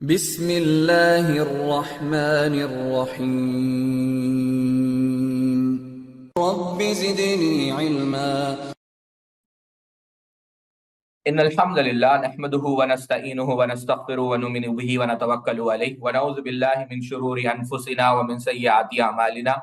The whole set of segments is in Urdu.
بسم اللہ الرحمن الرحیم رب زدنی علما۔ ان الحمد للہ نحمده ونستعینه ونستغفره ونؤمن به ونتوکل علیہ ونعوذ باللہ من شرور انفسنا ومن سیئات اعمالنا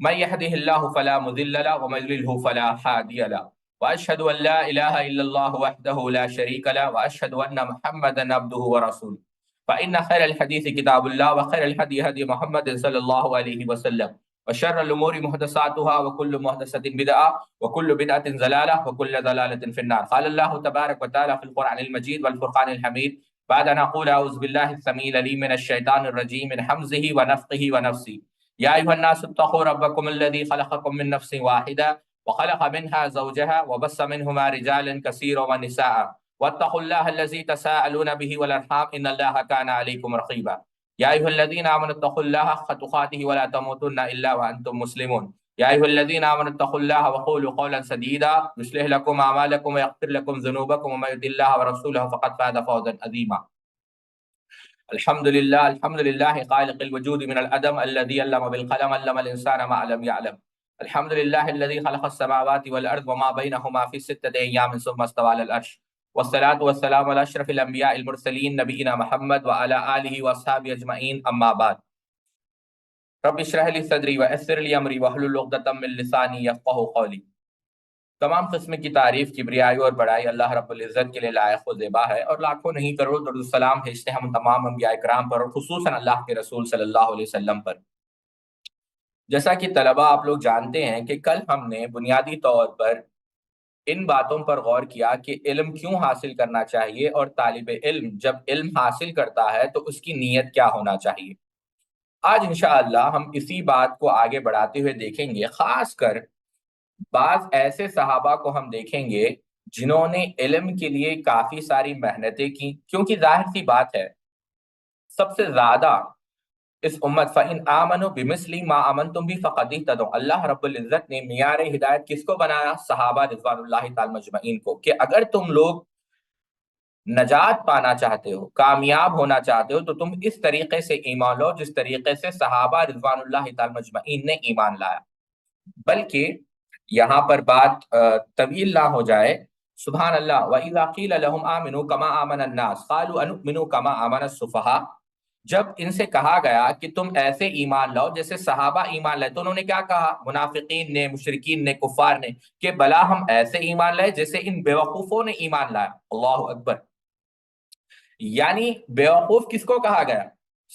من يهده الله فلا مضل له ومن يضلل فلا هادي له واشهد ان لا اله الا الله وحده لا شريك له واشهد ان محمدا عبده ورسوله فان خير الحديث كتاب الله وخير الهدي هدي محمد صلى الله عليه وسلم وشر الامور محدثاتها وكل محدثة بدعة وكل بدعة ضلالة وكل ضلالة في النار. قال الله تبارك وتعالى في القرآن المجيد والفرقان الحميد بعد أن أقول أعوذ بالله السميع العليم من الشيطان الرجيم من حمزه ونفخه ونفسه. يا أيها الناس اتقوا ربكم الذي خلقكم من نفس واحدة وخلق منها زوجها وبث منهما رجالا كثيرا ونساء واتقوا الله الذي تساءلون به والأرحام إن الله كان عليكم رقيبا. يا أيها الذين آمنوا اتقوا الله حق تقاته ولا تموتن إلا وأنتم مسلمون. يا أيها الذين آمنوا اتقوا الله وقولوا قولا سديدا يصلح لكم أعمالكم ويغفر لكم ذنوبكم ومن يطع الله ورسوله فقد فاز فوزا عظيما. الحمد لله خالق الوجود من العدم الذي علم بالقلم علم الإنسان ما لم يعلم. الحمد لله الذي خلق السماوات والأرض وما بينهما في 6 أيام ثم استوى على العرش والصلاة والسلام على أشرف الأنبياء المرسلين نبينا محمد وعلى آله وأصحابه أجمعين أما بعد. رب اشرح لي صدری ويسر لي أمري واحلل عقدة من لساني يفقهوا قولي. تمام قسم کی تعریف، کبریائی اور بڑائی اللہ رب العزت کے لیے لائق و زیبا ہے، اور لاکھوں نہیں کروڑ درود السلام بھیجتے ہم تمام انبیاء کرام پر اور خصوصاً اللہ کے رسول صلی اللہ علیہ وسلم پر. جیسا کہ طلبہ آپ لوگ جانتے ہیں کہ کل ہم نے بنیادی طور پر ان باتوں پر غور کیا کہ علم کیوں حاصل کرنا چاہیے، اور طالب علم جب علم حاصل کرتا ہے تو اس کی نیت کیا ہونا چاہیے. آج انشاءاللہ ہم اسی بات کو آگے بڑھاتے ہوئے دیکھیں گے. خاص کر بعض ایسے صحابہ کو ہم دیکھیں گے جنہوں نے علم کے لیے کافی ساری محنتیں کی، کیونکہ ظاہر سی بات ہے سب سے زیادہ اس امت فَإِنْ آمَنُوا بِمِثْلِ مَا آمَنْتُمْ بِهِ فَقَدِ اهْتَدَوْا. اللہ رب العزت نے معیار ہدایت کس کو بنایا؟ صحابہ رضوان اللہ تعالی مجمعین کو، کہ اگر تم لوگ نجات پانا چاہتے ہو، کامیاب ہونا چاہتے ہو، تو تم اس طریقے سے ایمان لو جس طریقے سے صحابہ رضوان اللہ تعالی مجمعین نے ایمان لایا. بلکہ یہاں پر بات طویل نہ ہو جائے. سبحان اللہ. وَإِذَا قِيلَ لَهُمْ آمِنُوا كَمَا آمَنَ النَّاسُ قَالُوا أَنُؤْمِنُ كَمَا آمَنَ السُّفَهَاءُ. جب ان سے کہا گیا کہ تم ایسے ایمان لاؤ جیسے صحابہ ایمان لائے، تو انہوں نے کیا کہا؟ منافقین نے، مشرکین نے، کفار نے، کہ بلا ہم ایسے ایمان لائے جیسے ان بیوقوفوں نے ایمان لایا. اللہ اکبر. یعنی بیوقوف کس کو کہا گیا؟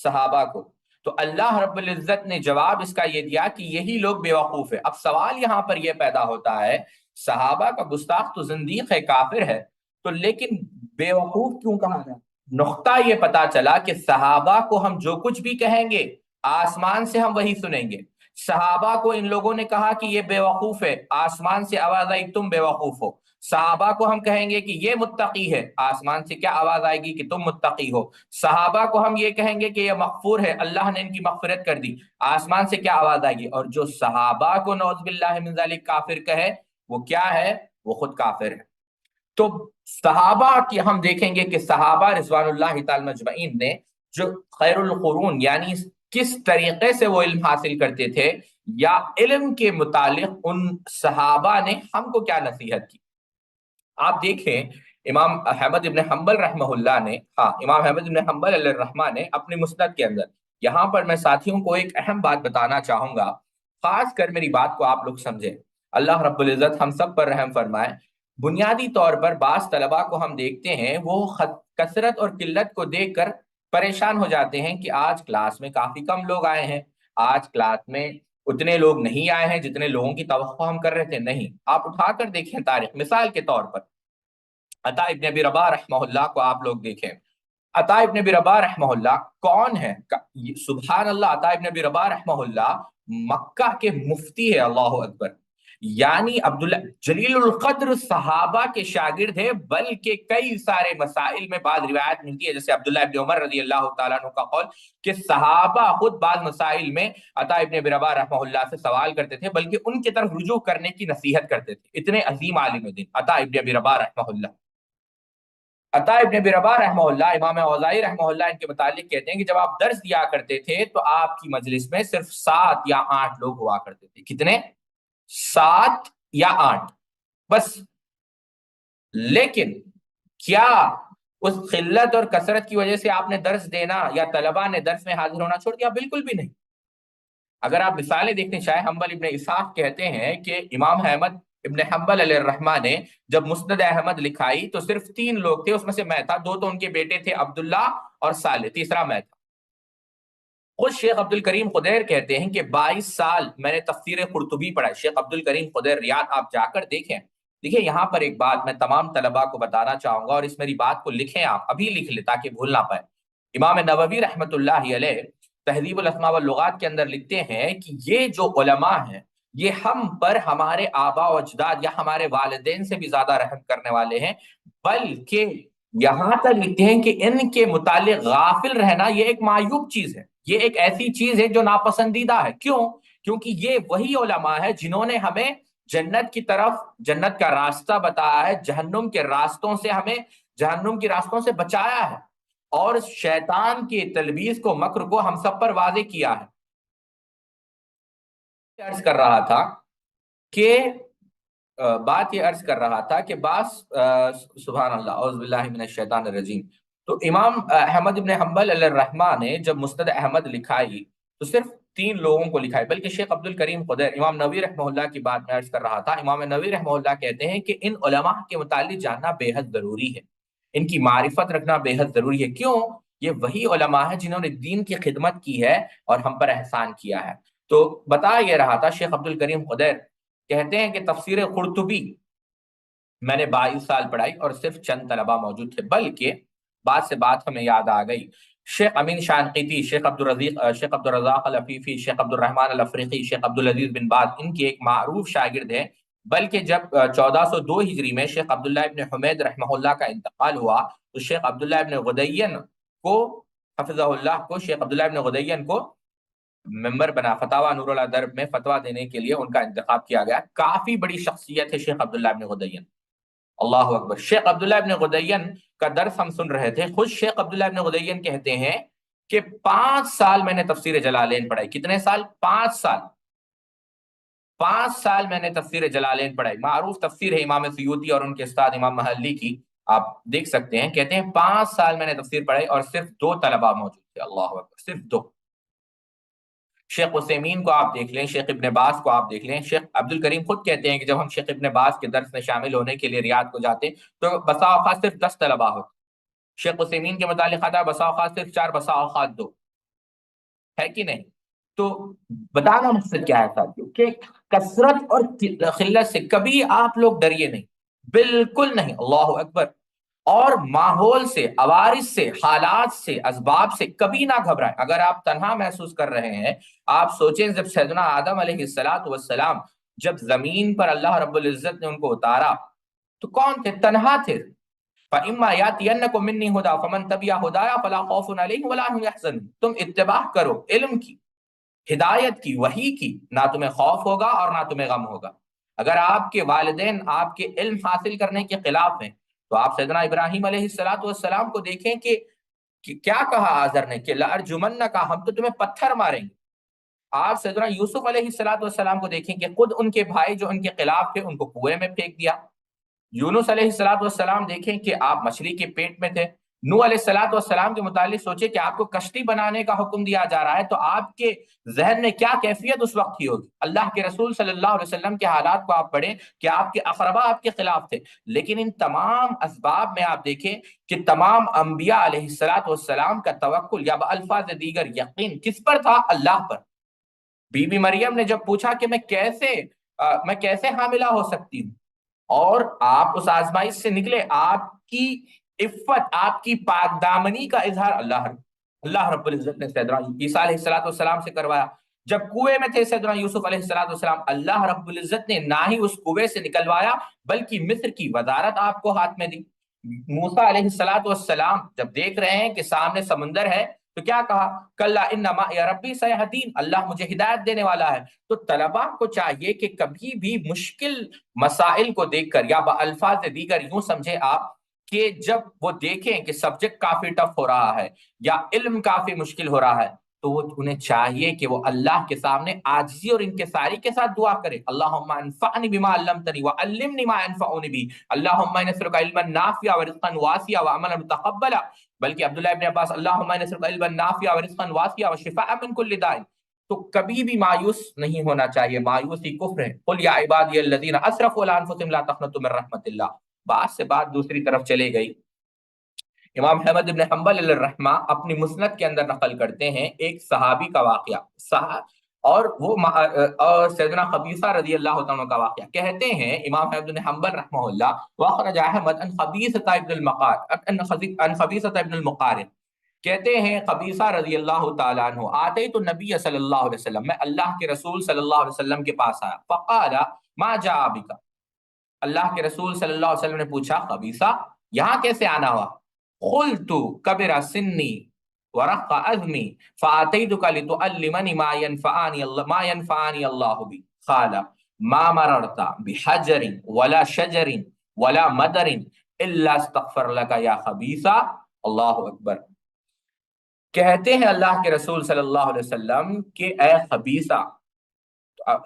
صحابہ کو. تو اللہ رب العزت نے جواب اس کا یہ دیا کہ یہی لوگ بیوقوف ہے. اب سوال یہاں پر یہ پیدا ہوتا ہے، صحابہ کا گستاخ تو زندیق ہے، کافر ہے، تو لیکن بیوقوف کیوں کہا گیا؟ نقطہ یہ پتا چلا کہ صحابہ کو ہم جو کچھ بھی کہیں گے آسمان سے ہم وہی سنیں گے. صحابہ کو ان لوگوں نے کہا کہ یہ بیوقوف ہے، آسمان سے آواز آئی تم بیوقوف ہو. صحابہ کو ہم کہیں گے کہ یہ متقی ہے، آسمان سے کیا آواز آئے گی کہ تم متقی ہو. صحابہ کو ہم یہ کہیں گے کہ یہ مغفور ہے، اللہ نے ان کی مغفرت کر دی، آسمان سے کیا آواز آئے گی. اور جو صحابہ کو نعوذ باللہ من ذالک کافر کہے وہ کیا ہے؟ وہ خود کافر ہے. تو صحابہ کی ہم دیکھیں گے کہ صحابہ رضوان اللہ تعالی مجمعین نے جو خیر القرون یعنی کس طریقے سے وہ علم حاصل کرتے تھے، یا علم کے متعلق ان صحابہ نے ہم کو کیا نصیحت کی. آپ دیکھیں امام احمد ابن حنبل رحمہ اللہ نے، امام احمد ابن حنبل علیہ الرحمہ نے اپنے مسند کے اندر، یہاں پر میں ساتھیوں کو ایک اہم بات بتانا چاہوں گا، خاص کر میری بات کو آپ لوگ سمجھیں. اللہ رب العزت ہم سب پر رحم فرمائے. بنیادی طور پر بعض طلباء کو ہم دیکھتے ہیں وہ کثرت اور قلت کو دیکھ کر پریشان ہو جاتے ہیں کہ آج کلاس میں کافی کم لوگ آئے ہیں، آج کلاس میں اتنے لوگ نہیں آئے ہیں جتنے لوگوں کی توقع ہم کر رہے تھے. نہیں، آپ اٹھا کر دیکھیں تاریخ. مثال کے طور پر عطا ابن ابی رباح رحمہ اللہ کو آپ لوگ دیکھیں. عطا ابن ابی رباح رحمہ اللہ کون ہے؟ سبحان اللہ. عطا ابن ابی رباح رحمہ اللہ مکہ کے مفتی ہے. اللہ اکبر. یعنی عبداللہ جلیل القدر صحابہ کے شاگرد ہے، بلکہ کئی سارے مسائل میں بعض روایت ملتی ہے، جیسے عبداللہ ابن عمر رضی اللہ تعالیٰ عنہ کا قول کہ صحابہ خود بعض مسائل میں عطا ابن ابی رباح رحمہ اللہ سے سوال کرتے تھے، بلکہ ان کی طرف رجوع کرنے کی نصیحت کرتے تھے. اتنے عظیم عالم دین عطا ابن ابی رباح رحمہ اللہ. عطا ابن ابی رباح رحمہ اللہ، امام اوزاعی رحمہ اللہ ان کے متعلق کہتے ہیں کہ جب آپ درس دیا کرتے تھے تو آپ کی مجلس میں صرف 7 یا 8 لوگ ہوا کرتے تھے. کتنے؟ 7 یا 8 بس. لیکن کیا اس قلت اور کثرت کی وجہ سے آپ نے درس دینا یا طلباء نے درس میں حاضر ہونا چھوڑ دیا؟ بالکل بھی نہیں. اگر آپ مثالیں دیکھتے، شاہ حنبل ابن اسحاق کہتے ہیں کہ امام احمد ابن حنبل علیہ الرحمہ نے جب مسند احمد لکھائی تو صرف 3 لوگ تھے، اس میں سے میں تھا، 2 تو ان کے بیٹے تھے عبداللہ اور صالح، تیسرا میں تھا. خود شیخ عبد الکریم خدیر کہتے ہیں کہ 22 سال میں نے تفسیر قرطبی پڑھا. شیخ عبد الکریم خدیر ریاض آپ جا کر دیکھیں. دیکھیں یہاں پر ایک بات میں تمام طلباء کو بتانا چاہوں گا، اور اس میری بات کو لکھیں، آپ ابھی لکھ لیں تاکہ بھول نہ پائے. امام نووی رحمۃ اللہ علیہ تہذیب الاسماء واللغات کے اندر لکھتے ہیں کہ یہ جو علماء ہیں یہ ہم پر ہمارے آباء و اجداد یا ہمارے والدین سے بھی زیادہ رحم کرنے والے ہیں، بلکہ یہاں تک لکھتے ہیں کہ ان کے متعلق غافل رہنا یہ ایک معیوب چیز ہے، یہ ایک ایسی چیز ہے جو ناپسندیدہ ہے. کیوں؟ کیونکہ یہ وہی علماء ہے جنہوں نے ہمیں جنت کی طرف، جنت کا راستہ بتایا ہے، جہنم کے راستوں سے ہمیں، جہنم کے راستوں سے بچایا ہے، اور شیطان کی تلبیس کو، مکر کو ہم سب پر واضح کیا ہے. عرض کر رہا تھا کہ بات یہ عرض کر رہا تھا کہ سبحان اللہ، اعوذ باللہ من الشیطان الرجیم. تو امام احمد ابن حنبل علیہ الرحمہ نے جب مسند احمد لکھائی تو صرف 3 لوگوں کو لکھائی، بلکہ شیخ عبد الکریم خدیر، امام نووی رحمہ اللہ کی بات میں عرض کر رہا تھا، امام نووی رحمہ اللہ کہتے ہیں کہ ان علماء کے متعلق جاننا بے حد ضروری ہے، ان کی معرفت رکھنا بے حد ضروری ہے. کیوں؟ یہ وہی علماء ہیں جنہوں نے دین کی خدمت کی ہے اور ہم پر احسان کیا ہے. تو بتا یہ رہا تھا شیخ عبد الکریم خدیر کہتے ہیں کہ تفسیر قرطبی میں نے 22 سال پڑھائی اور صرف چند طلباء موجود تھے، بلکہ بات سے بات ہمیں یاد آ گئی، شیخ امین شانقیطی، شیخ شیخ عبد الرزاق العفیفی، شیخ عبد الرحمن الافریقی، شیخ عبد العزیز بن باز ان کی ایک معروف شاگرد ہیں. بلکہ جب 1402 ہجری میں شیخ عبداللہ ابن حمید رحمہ اللہ کا انتقال ہوا تو شیخ عبداللہ ابن غدین کو، حفظہ اللہ کو، شیخ عبداللہ ابن غدین کو ممبر بنا، فتاوی نور اللہ درب میں فتویٰ دینے کے لیے ان کا انتخاب کیا گیا. کافی بڑی شخصیت ہے شیخ عبداللہ ابن غدین. اللہ اکبر. شیخ عبداللہ ابن غدین کا درس ہم سن رہے تھے. خود شیخ عبداللہ ابن غدین کہتے ہیں کہ 5 سال میں نے تفسیر جلالین پڑھائی. کتنے سال؟ 5 سال. 5 سال میں نے تفسیر جلالین پڑھائی. معروف تفسیر ہے امام سیوطی اور ان کے استاد امام محلی کی، آپ دیکھ سکتے ہیں. کہتے ہیں 5 سال میں نے تفسیر پڑھائی اور صرف 2 طلباء موجود تھے. اللہ اکبر، صرف 2. شیخ عثیمین کو آپ دیکھ لیں، شیخ ابن باز کو آپ دیکھ لیں. شیخ عبد الکریم خود کہتے ہیں کہ جب ہم شیخ ابن باز کے درس میں شامل ہونے کے لیے ریاض کو جاتے تو بسا اوقات صرف 10 طلباء ہوتے. شیخ عثیمین کے متعلق آتا ہے بسا اوقات صرف 4، بسا اوقات 2. ہے کہ نہیں؟ تو بتانا مقصد کیا ہے ساتھیوں کہ کثرت اور قلت سے کبھی آپ لوگ ڈریے نہیں، بالکل نہیں. اللہ اکبر. اور ماحول سے، عوارض سے، حالات سے، اسباب سے کبھی نہ گھبرائیں. اگر آپ تنہا محسوس کر رہے ہیں، آپ سوچیں جب سیدنا آدم علیہ السلام جب زمین پر اللہ رب العزت نے ان کو اتارا تو کون تھے؟ تنہا تھے. فَإِمَّا يَأْتِيَنَّكُم مِّنِّي هُدًى فَمَن تَبِعَ هُدَايَ فَلَا خَوْفٌ عَلَيْهِمْ وَلَا هُمْ يَحْزَنُونَ. تم اتباع کرو علم کی، ہدایت کی، وحی کی، نہ تمہیں خوف ہوگا اور نہ تمہیں غم ہوگا. اگر آپ کے والدین آپ کے علم حاصل کرنے کے خلاف ہیں تو آپ سیدنا ابراہیم علیہ السلام کو دیکھیں کہ کیا کہا آزر نے کہ لَأَرْجُمَنَّكَ، ہم تو تمہیں پتھر ماریں گے. آپ سیدنا یوسف علیہ السلام کو دیکھیں کہ خود ان کے بھائی جو ان کے خلاف تھے ان کو کنویں میں پھینک دیا. یونس علیہ السلام دیکھیں کہ آپ مچھلی کے پیٹ میں تھے. نوح علیہ السلام کے متعلق سوچے کہ آپ کو کشتی بنانے کا حکم دیا جا رہا ہے تو آپ کے ذہن میں کیا کیفیت اس وقت کی ہوگی. اللہ کے رسول صلی اللہ علیہ وسلم کے حالات کو آپ پڑھیں کہ آپ کے اقربا آپ کے خلاف تھے، لیکن ان تمام اسباب میں آپ دیکھیں کہ تمام انبیاء علیہ السلام کا توکل یا بالفاظ دیگر یقین کس پر تھا؟ اللہ پر. بی بی مریم نے جب پوچھا کہ میں کیسے حاملہ ہو سکتی ہوں، اور آپ اس آزمائش سے نکلے، آپ کی عفت، آپ کی پاک دامنی کا اظہار اللہ رب العزت نے سیدنا عیسیٰ علیہ السلام سے کروایا. جب کنویں میں تھے سیدنا یوسف علیہ السلام، اللہ رب العزت نے نہ ہی اس کنویں سے نکلوایا بلکہ مصر کی وزارت آپ کو ہاتھ میں دی. موسیٰ علیہ السلام جب دیکھ رہے ہیں کہ سامنے سمندر ہے تو کیا کہا؟ کلا ان معی ربی سیہدین، اللہ مجھے ہدایت دینے والا ہے. تو طلباء کو چاہیے کہ کبھی بھی مشکل مسائل کو دیکھ کر یا بالفاظ دیگر یوں سمجھے آپ کہ جب وہ دیکھیں کہ سبجیکٹ کافی ٹف ہو رہا ہے یا علم کافی مشکل ہو رہا ہے تو وہ انہیں چاہیے کہ وہ اللہ کے سامنے عاجزی اور انکساری کے ساتھ دعا کرے. اللہم انفعنی بما علمتنی وعلمنی ما ينفعنی بھی، اللہم نسألک علما نافعا ورزقا واسعا وعملا متقبلا. بلکہ عبداللہ ابن عباس اللہم نسألک علما نافعا ورزقا واسعا وشفاء من کل داء. تو کبھی بھی مایوس نہیں ہونا چاہیے، مایوسی کفر ہے. قل یا عبادی الذین اسرفوا علی انفسہم لا تقنطوا من رحمت اللہ. بات سے بات دوسری طرف چلے گئی. امام احمد بن حنبل علیہ الرحمہ اپنی مسند کے اندر نقل کرتے ہیں ایک صحابی کا واقعہ، اور وہ اور سیدنا قبیصہ رضی اللہ عنہ کا واقعہ. کہتے ہیں امام احمد بن حنبل رحمہ اللہ، واخرج احمد عن قبیصہ ابن المقارن، کہتے ہیں قبیصہ رضی اللہ تعالیٰ عنہ، آتیت النبی صلی اللہ علیہ وسلم، میں اللہ کے رسول صلی اللہ علیہ وسلم کے پاس آیا. فقال ما جاء بک، اللہ کے رسول صلی اللہ علیہ وسلم نے پوچھا قبیصہ یہاں کیسے آنا ہوا؟ قلت کبر سنی ورق عظمی فاتیتک لتعلمنی ما ينفعنی اللہ بی. قال ما مررت بحجر ولا شجر ولا مدر الا استغفر لك یا قبیصہ. اللہ اکبر. کہتے ہیں اللہ کے رسول صلی اللہ علیہ وسلم کہ اے قبیصہ،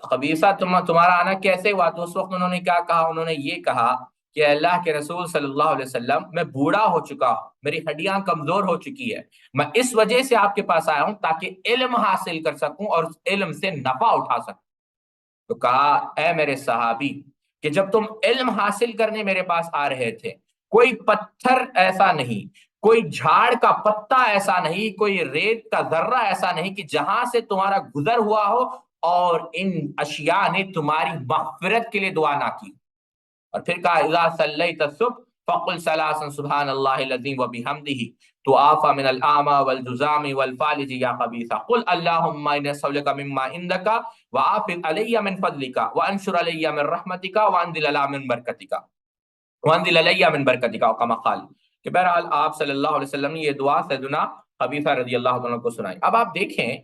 قبیصہ تمہارا آنا کیسے ہوا؟ تو اس وقت انہوں نے کیا کہا؟ انہوں نے یہ کہا کہ اللہ کے رسول صلی اللہ علیہ وسلم میں بوڑھا ہو چکا ہوں، میری ہڈیاں کمزور ہو چکی ہے، میں اس وجہ سے آپ کے پاس آیا ہوں تاکہ علم حاصل کر سکوں اور علم سے نفع اٹھا سکوں. تو کہا اے میرے صحابی کہ جب تم علم حاصل کرنے میرے پاس آ رہے تھے، کوئی پتھر ایسا نہیں، کوئی جھاڑ کا پتا ایسا نہیں، کوئی ریت کا ذرہ ایسا نہیں کہ جہاں سے تمہارا گزر ہوا ہو اور ان اشیاء نے تمہاری مغفرت کے لیے دعا نہ کی. اور پھر کہا اذا صلیت الصبح فقل ثلاثا سبحان اللہ العظیم وبحمدہ تعافى من الاعمى والجذام والفالج یا قبیصہ. قل اللهم انی اسالک مما عندك وافض علی من فضلك وانشر علی من رحمتك وانزل علی من برکتك وانزل علی من برکتك او کما قال. کہ بہرحال آپ صلی اللہ علیہ وسلم نے یہ دعا سیدنا قبیصہ رضی اللہ عنہ کو سنائی. اب آپ دیکھیں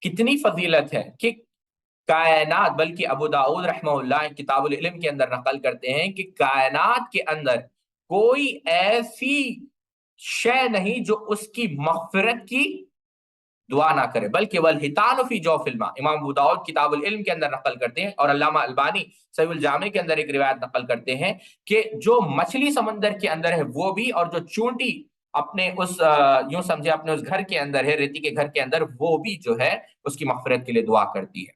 کتنی فضیلت ہے کہ کائنات، بلکہ ابو داؤد رحمہ اللہ کتاب العلم کے اندر نقل کرتے ہیں کہ کائنات کے اندر کوئی ایسی شے نہیں جو اس کی مغفرت کی دعا نہ کرے، بلکہ والحیتان فی جوف الماء، امام ابو داؤد کتاب العلم کے اندر نقل کرتے ہیں، اور علامہ البانی صحیح الجامع کے اندر ایک روایت نقل کرتے ہیں کہ جو مچھلی سمندر کے اندر ہے وہ بھی، اور جو چونٹی اپنے اس یوں سمجھے اپنے اس گھر کے اندر ہے، ریتی کے گھر کے اندر، وہ بھی جو ہے اس کی مغفرت کے لیے دعا کرتی ہے.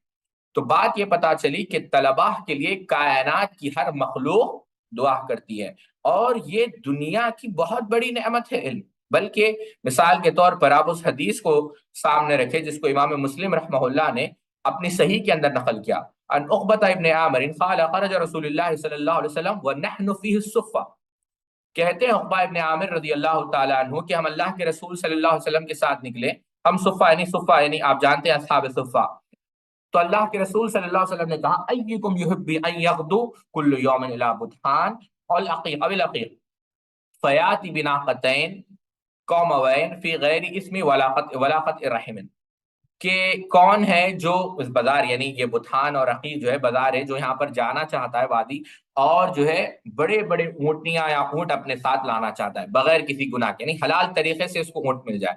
تو بات یہ پتا چلی کہ طلباء کے لیے کائنات کی ہر مخلوق دعا کرتی ہے، اور یہ دنیا کی بہت بڑی نعمت ہے علم. بلکہ مثال کے طور پر آپ اس حدیث کو سامنے رکھے جس کو امام مسلم رحمہ اللہ نے اپنی صحیح کے اندر نقل کیا. ان عقبۃ ابن عامر قال خرج رسول اللہ صلی اللہ علیہ وسلم ونحن فیہ الصفہ. کہتے ہیں عقبہ ابن عامر رضی اللہ تعالی عنہ کہ ہم اللہ کے رسول صلی اللہ علیہ وسلم کے ساتھ نکلے. ہم صفہ یعنی آپ جانتے ہیں اصحاب صفہ. تو اللہ کے رسول صلی اللہ علیہ وسلم نے کہا ایکم یحب ان یغدو کل یوم الی بطحان العقیق او العقیق فیاتی بناقتین قوموین فی غیر اسم ولاقت رحم. کہ کون ہے جو اس بازار، یعنی یہ بطحان اور عقیق جو ہے بازار ہے، جو یہاں پر جانا چاہتا ہے وادی، اور جو ہے بڑے بڑے اونٹنیاں یا اونٹ اپنے ساتھ لانا چاہتا ہے بغیر کسی گناہ کے، یعنی حلال طریقے سے اس کو اونٹ مل جائے.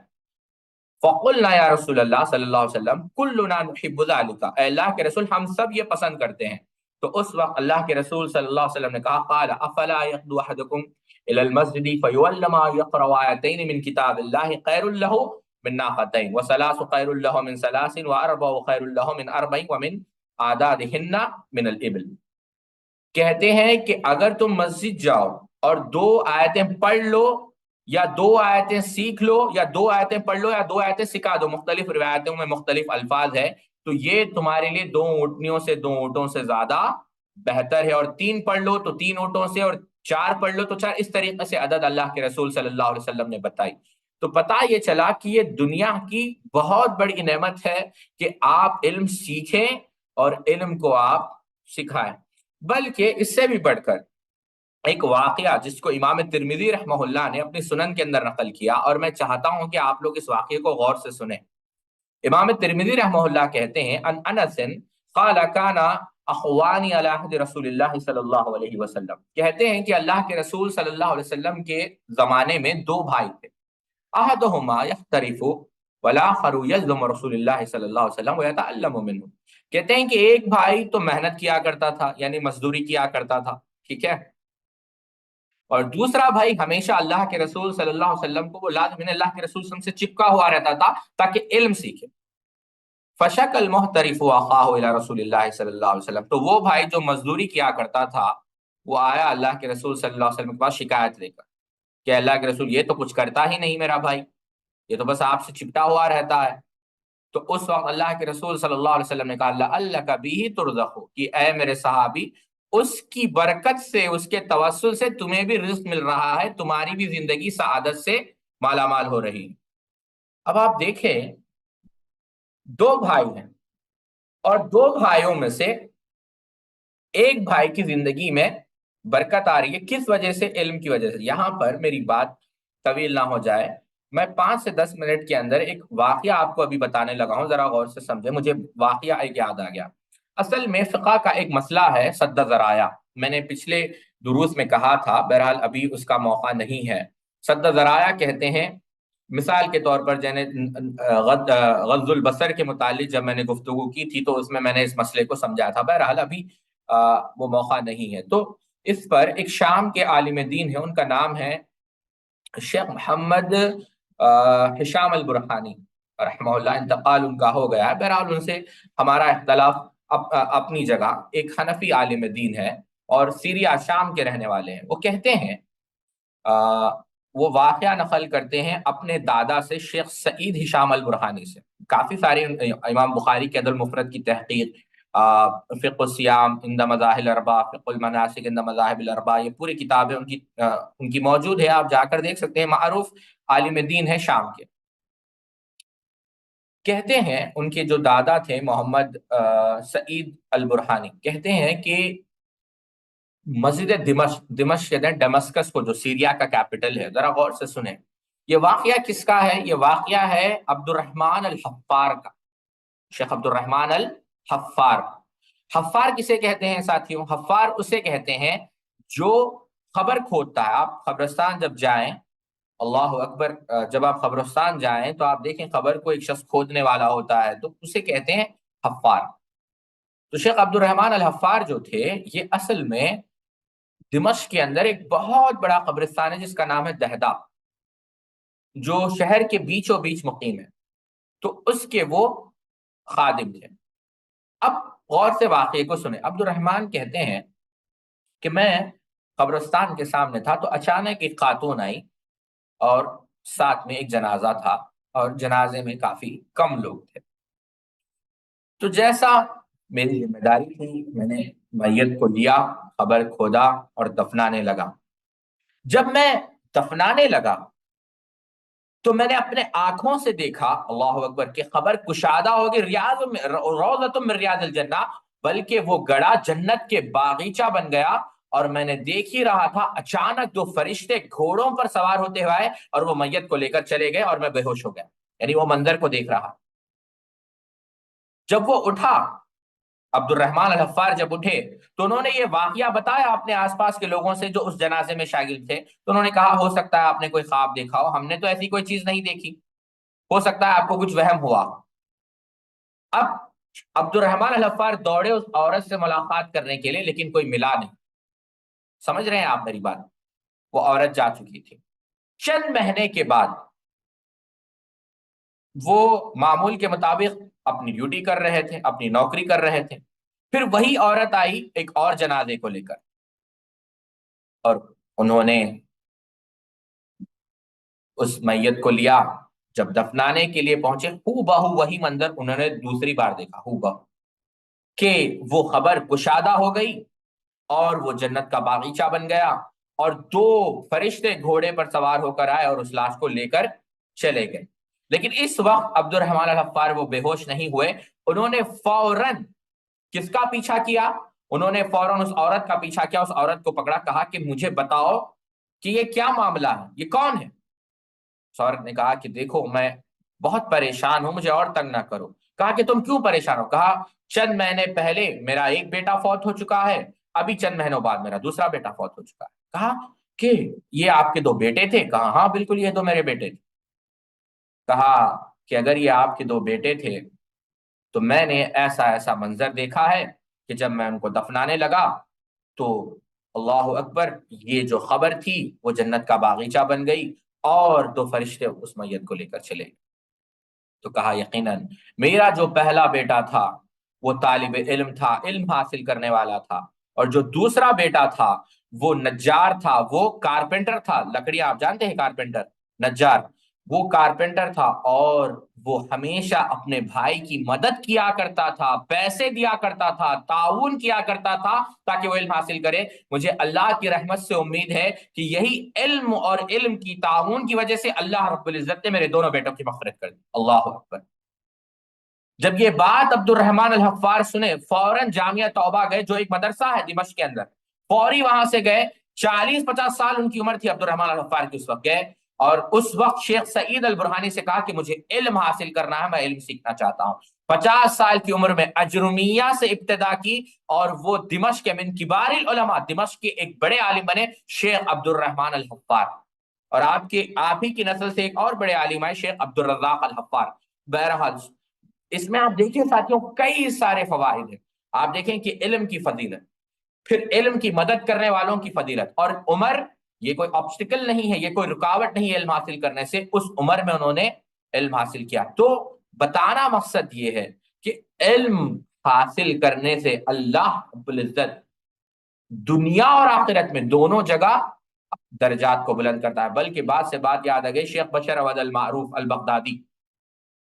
فقلنا یا رسول اللہ صلی اللہ علیہ وسلم کلنا نحب ذلک، اے اللہ کے رسول ہم سب یہ پسند کرتے ہیں. تو اس وقت اللہ کے رسول صلی اللہ علیہ وسلم نے کہا قال افلا یغدو احدکم الى المسجد فیعلم یقرأ آیتین من کتاب اللہ خیر له من ناقتین وثلاث خیر له من ثلاث واربع خیر له من اربع ومن اعدادهن من الابل. کہتے ہیں کہ اگر تم مسجد جاؤ اور 2 آیتیں پڑھ لو یا 2 آیتیں سیکھ لو یا 2 آیتیں پڑھ لو یا 2 آیتیں سکھا دو، مختلف روایتوں میں مختلف الفاظ ہے، تو یہ تمہارے لیے 2 اونٹنیوں سے 2 اونٹوں سے زیادہ بہتر ہے. اور 3 پڑھ لو تو 3 اونٹوں سے، اور 4 پڑھ لو تو 4. اس طریقے سے عدد اللہ کے رسول صلی اللہ علیہ وسلم نے بتائی. تو پتہ یہ چلا کہ یہ دنیا کی بہت بڑی نعمت ہے کہ آپ علم سیکھیں اور علم کو آپ سکھائیں. بلکہ اس سے بھی بڑھ کر ایک واقعہ جس کو امام ترمذی رحمہ اللہ نے اپنی سنن کے اندر نقل کیا، اور میں چاہتا ہوں کہ آپ لوگ اس واقعے کو غور سے سنیں. امام ترمذی رحمہ اللہ کہتے ہیں ان انس قال كان اخوانی علی عہد رسول اللہ صلی اللہ علیہ وسلم، کہتے ہیں کہ اللہ کے رسول صلی اللہ علیہ وسلم کے زمانے میں دو بھائی تھے، احدہما یختلف والآخر یلزم رسول اللہ صلی اللہ علیہ وسلم ویتعلم منہ، کہتے ہیں کہ ایک بھائی تو محنت کیا کرتا تھا، یعنی مزدوری کیا کرتا تھا، ٹھیک ہے، اور دوسرا بھائی ہمیشہ اللہ کے رسول صلی اللہ علیہ وسلم کو وہ لازم اللہ کے رسول صلی اللہ علیہ وسلم سے چپکا ہوا رہتا تھا تاکہ علم سیکھے۔ فشک المحترف واخاہ الی رسول اللہ صلی اللہ علیہ وسلم، تو وہ بھائی جو مزدوری کیا کرتا تھا وہ آیا اللہ کے رسول صلی اللہ علیہ وسلم کے پاس شکایت لے کر کہ اللہ کے رسول یہ تو کچھ کرتا ہی نہیں میرا بھائی، یہ تو بس آپ سے چپٹا ہوا رہتا ہے۔ تو اس وقت اللہ کے رسول صلی اللہ علیہ وسلم نے کہا اللہ کا بھی ترزق، کہ اے میرے صحابی، اس کی برکت سے، اس کے توسل سے تمہیں بھی رزق مل رہا ہے، تمہاری بھی زندگی سعادت سے مالا مال ہو رہی ہے۔ اب آپ دیکھیں دو بھائی ہیں اور دو بھائیوں میں سے ایک بھائی کی زندگی میں برکت آ رہی ہے، کس وجہ سے؟ علم کی وجہ سے۔ یہاں پر میری بات طویل نہ ہو جائے، میں 5 سے 10 منٹ کے اندر ایک واقعہ آپ کو ابھی بتانے لگا ہوں، ذرا غور سے سمجھیں، مجھے واقعہ ایک یاد آ گیا۔ اصل میں فقہ کا ایک مسئلہ ہے سد ذرائع، میں نے پچھلے دروس میں کہا تھا، بہرحال ابھی اس کا موقع نہیں ہے۔ سد ذرائع کہتے ہیں، مثال کے طور پر غض البصر کے متعلق جب میں نے گفتگو کی تھی تو اس میں نے اس مسئلے کو سمجھا تھا، بہرحال ابھی وہ موقع نہیں ہے۔ تو اس پر ایک شام کے عالم دین ہے، ان کا نام ہے شیخ محمد ہشام البرہانی رحمہ اللہ، انتقال ان کا ہو گیا ہے، بہرحال ان سے ہمارا اختلاف اپنی جگہ۔ ایک حنفی عالم دین ہے اور سیریا شام کے رہنے والے ہیں۔ وہ کہتے ہیں، وہ واقعہ نقل کرتے ہیں اپنے دادا سے، شیخ سعید ہشام البرہانی سے۔ کافی سارے امام بخاری کے ادب المفرد کی تحقیق، فقہ الصیام عند مذاہب الاربعہ، فقہ المناسک عند مذاہب الاربعہ، یہ پوری کتابیں ان کی موجود ہے، آپ جا کر دیکھ سکتے ہیں، معروف عالم دین ہے شام کے۔ کہتے ہیں ان کے جو دادا تھے محمد سعید البرہانی، کہتے ہیں کہ مسجد دمشق کہتے ہیں ڈمسکس کو، جو سیریا کا کیپٹل ہے، ذرا غور سے سنیں، یہ واقعہ کس کا ہے؟ یہ واقعہ ہے عبد الرحمن الحفار کا، شیخ عبد الرحمن الحفار۔ حفار کسے کہتے ہیں ساتھیوں؟ حفار اسے کہتے ہیں جو خبر کھودتا ہے۔ آپ قبرستان جب جائیں، اللہ اکبر، جب آپ قبرستان جائیں تو آپ دیکھیں خبر کو ایک شخص کھودنے والا ہوتا ہے، تو اسے کہتے ہیں حفار۔ تو شیخ عبد الرحمن الحفار جو تھے، یہ اصل میں دمشق کے اندر ایک بہت بڑا قبرستان ہے جس کا نام ہے دہدہ، جو شہر کے بیچوں بیچ مقیم ہے، تو اس کے وہ خادم تھے۔ اب غور سے واقعے کو سنیں۔ عبد الرحمن کہتے ہیں کہ میں قبرستان کے سامنے تھا تو اچانک ایک خاتون آئی اور ساتھ میں ایک جنازہ تھا اور جنازے میں کافی کم لوگ تھے۔ تو جیسا میری ذمہ داری تھی، میں نے میت کو لیا، قبر کھودا اور دفنانے لگا۔ جب میں دفنانے لگا تو میں نے اپنے آنکھوں سے دیکھا، اللہ اکبر، کہ قبر کشادہ ہوگی، روضۃ من ریاض الجنہ، بلکہ وہ گڑا جنت کے باغیچہ بن گیا، اور میں نے دیکھ ہی رہا تھا، اچانک دو فرشتے گھوڑوں پر سوار ہوتے ہوئے آئے اور وہ میت کو لے کر چلے گئے اور میں بے ہوش ہو گیا، یعنی وہ منظر کو دیکھ رہا۔ جب وہ اٹھا، عبد الرحمن الحفار جب اٹھے تو انہوں نے یہ واقعہ بتایا اپنے آس پاس کے لوگوں سے جو اس جنازے میں شاگرد تھے، تو انہوں نے کہا ہو سکتا ہے آپ نے کوئی خواب دیکھا ہو، ہم نے تو ایسی کوئی چیز نہیں دیکھی، ہو سکتا ہے آپ کو کچھ وہم ہوا۔ اب عبد الرحمن الحفار دوڑے اس عورت سے ملاقات کرنے کے لیے، لیکن کوئی ملا نہیں۔ سمجھ رہے ہیں آپ میری بات؟ وہ عورت جا چکی تھی۔ چند مہینے کے بعد وہ معمول کے مطابق اپنی ڈیوٹی کر رہے تھے، اپنی نوکری کر رہے تھے، پھر وہی عورت آئی ایک اور جنازے کو لے کر، اور انہوں نے اس میت کو لیا۔ جب دفنانے کے لیے پہنچے، ہو بہو وہی منظر انہوں نے دوسری بار دیکھا، ہو بہو، کہ وہ خبر کشادہ ہو گئی اور وہ جنت کا باغیچہ بن گیا، اور دو فرشتے گھوڑے پر سوار ہو کر آئے اور اس لاش کو لے کر چلے گئے۔ لیکن اس وقت عبد الرحمن الحفار وہ بے ہوش نہیں ہوئے، انہوں نے فوراً کس کا پیچھا کیا؟ انہوں نے فوراً اس عورت کا پیچھا کیا، اس عورت کو پکڑا، کہا کہ مجھے بتاؤ کہ یہ کیا معاملہ ہے، یہ کون ہے؟ اس عورت نے کہا کہ دیکھو میں بہت پریشان ہوں، مجھے اور تنگ نہ کرو، کہا کہ تم کیوں پریشان ہو؟ کہا چند مہینے پہلے میرا ایک بیٹا فوت ہو چکا ہے، ابھی چند مہینوں بعد میرا دوسرا بیٹا فوت ہو چکا ہے۔ کہا کہ یہ آپ کے دو بیٹے تھے؟ کہا ہاں بالکل یہ دو میرے بیٹے تھے۔ کہا کہ اگر یہ آپ کے دو بیٹے تھے تو میں نے ایسا ایسا منظر دیکھا ہے کہ جب میں ان کو دفنانے لگا تو اللہ اکبر، یہ جو خبر تھی وہ جنت کا باغیچہ بن گئی اور دو فرشتے اس میت کو لے کر چلے گئے۔ تو کہا یقیناً میرا جو پہلا بیٹا تھا وہ طالب علم تھا، علم حاصل کرنے والا تھا، اور جو دوسرا بیٹا تھا وہ نجار تھا، وہ کارپینٹر تھا، لکڑیاں آپ جانتے ہیں کارپینٹر، نجار، وہ کارپینٹر تھا، اور وہ ہمیشہ اپنے بھائی کی مدد کیا کرتا تھا، پیسے دیا کرتا تھا، تعاون کیا کرتا تھا تاکہ وہ علم حاصل کرے۔ مجھے اللہ کی رحمت سے امید ہے کہ یہی علم اور علم کی تعاون کی وجہ سے اللہ رب العزت نے میرے دونوں بیٹوں کی مغفرت کر دی۔ اللہ اکبر۔ جب یہ بات عبد الرحمن الحفار سنے، فوراً جامعہ توبہ گئے، جو ایک مدرسہ ہے دمشق کے اندر، فوری وہاں سے گئے۔ 40-50 سال ان کی عمر تھی عبد الرحمن الحفار کی، اس وقت گئے اور اس وقت شیخ سعید البرہانی سے کہا کہ مجھے علم حاصل کرنا ہے، میں علم سیکھنا چاہتا ہوں۔ 50 سال کی عمر میں اجرمیہ سے ابتدا کی اور وہ دمشق کے من کبار العلماء، دمشق کے ایک بڑے عالم بنے، شیخ عبد الرحمن الحفار۔ اور آپ ہی کی نسل سے ایک اور بڑے عالم آئے، شیخ عبد الرزاق الحفار۔ بہرحال اس میں آپ دیکھیں ساتھیوں کئی سارے فوائد ہیں۔ آپ دیکھیں کہ علم کی فضیلت، پھر علم کی مدد کرنے والوں کی فضیلت، اور عمر یہ کوئی آبسٹیکل نہیں ہے، یہ کوئی رکاوٹ نہیں ہے علم حاصل کرنے سے، اس عمر میں انہوں نے علم حاصل کیا۔ تو بتانا مقصد یہ ہے کہ علم حاصل کرنے سے اللہ رب العزت دنیا اور آخرت میں دونوں جگہ درجات کو بلند کرتا ہے۔ بلکہ بات سے بات یاد آ گئی، شیخ بشر احمد المعروف البغدادی،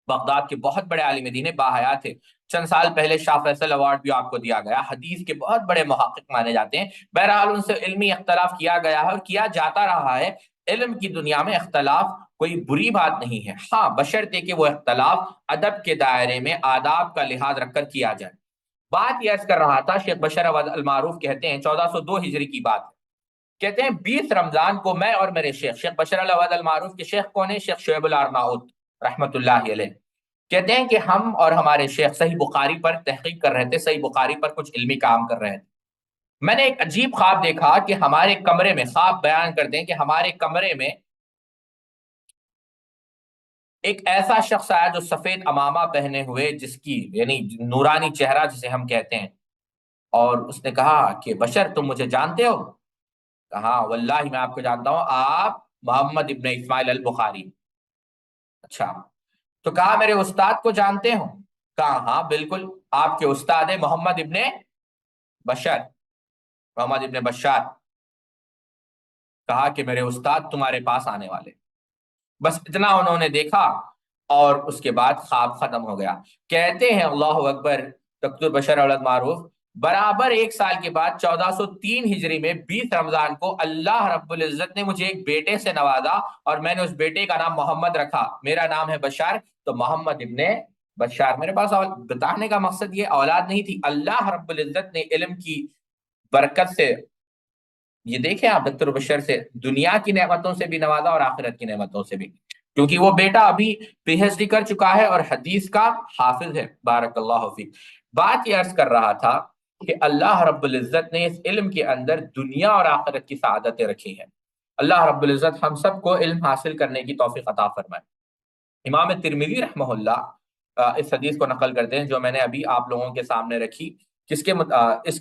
بغداد کے بہت بڑے عالم دین ہیں، باحیات تھے۔ چند سال پہلے شاہ فیصل ایوارڈ بھی آپ کو دیا گیا، حدیث کے بہت بڑے محقق مانے جاتے ہیں۔ بہرحال ان سے علمی اختلاف کیا گیا ہے اور کیا جاتا رہا ہے۔ علم کی دنیا میں اختلاف کوئی بری بات نہیں ہے، ہاں بشرطے کہ وہ اختلاف ادب کے دائرے میں آداب کا لحاظ رکھ کر کیا جائے۔ بات یہ عرض کر رہا تھا، شیخ بشر احمد المعروف کہتے ہیں 1402 ہجری کی بات ہے، کہتے ہیں 20 رمضان کو میں اور میرے شیخ بشر احمد المعروف کے شیخ کون ہے؟ شیخ شعیب الارناؤت رحمت اللہ علیہ، کہتے ہیں کہ ہم اور ہمارے شیخ صحیح بخاری پر تحقیق کر رہے تھے، صحیح بخاری پر کچھ علمی کام کر رہے تھے۔ میں نے ایک عجیب خواب دیکھا کہ ہمارے کمرے میں، خواب بیان کر دیں کہ ہمارے کمرے میں ایک ایسا شخص آیا جو سفید امامہ پہنے ہوئے، جس کی یعنی نورانی چہرہ جسے ہم کہتے ہیں، اور اس نے کہا کہ بشر تم مجھے جانتے ہو؟ کہا واللہ میں آپ کو جانتا ہوں، آپ محمد ابن اسماعیل البخاری۔ اچھا، تو کہا میرے استاد کو جانتے ہو؟ کہا ہاں بالکل، آپ کے استاد محمد ابن بشر، محمد ابن بشار۔ کہا کہ میرے استاد تمہارے پاس آنے والے۔ بس اتنا انہوں نے دیکھا اور اس کے بعد خواب ختم ہو گیا۔ کہتے ہیں اللہ اکبر دکتور بشر اولاد معروف، برابر 1 سال کے بعد 1403 ہجری میں 20 رمضان کو اللہ رب العزت نے مجھے ایک بیٹے سے نوازا، اور میں نے اس بیٹے کا نام محمد رکھا۔ میرا نام ہے بشار، تو محمد ابن بشار۔ میرے پاس بتانے کا مقصد یہ اولاد نہیں تھی، اللہ رب العزت نے علم کی برکت سے، یہ دیکھیں آپ، دکتور بشر سے دنیا کی نعمتوں سے بھی نوازا اور آخرت کی نعمتوں سے بھی، کیونکہ وہ بیٹا ابھی پی ایچ ڈی کر چکا ہے اور حدیث کا حافظ ہے۔ بارک اللہ فیک۔ بات یہ عرض کر رہا تھا کہ اللہ رب العزت نے اس علم کے اندر دنیا اور آخرت کی سعادتیں رکھی ہیں۔ اللہ رب العزت ہم سب کو علم حاصل کرنے کی توفیق عطا فرمائے۔ امام ترمذی رحمہ اللہ اس حدیث کو نقل کرتے ہیں جو میں نے ابھی آپ لوگوں کے سامنے رکھی، اس کے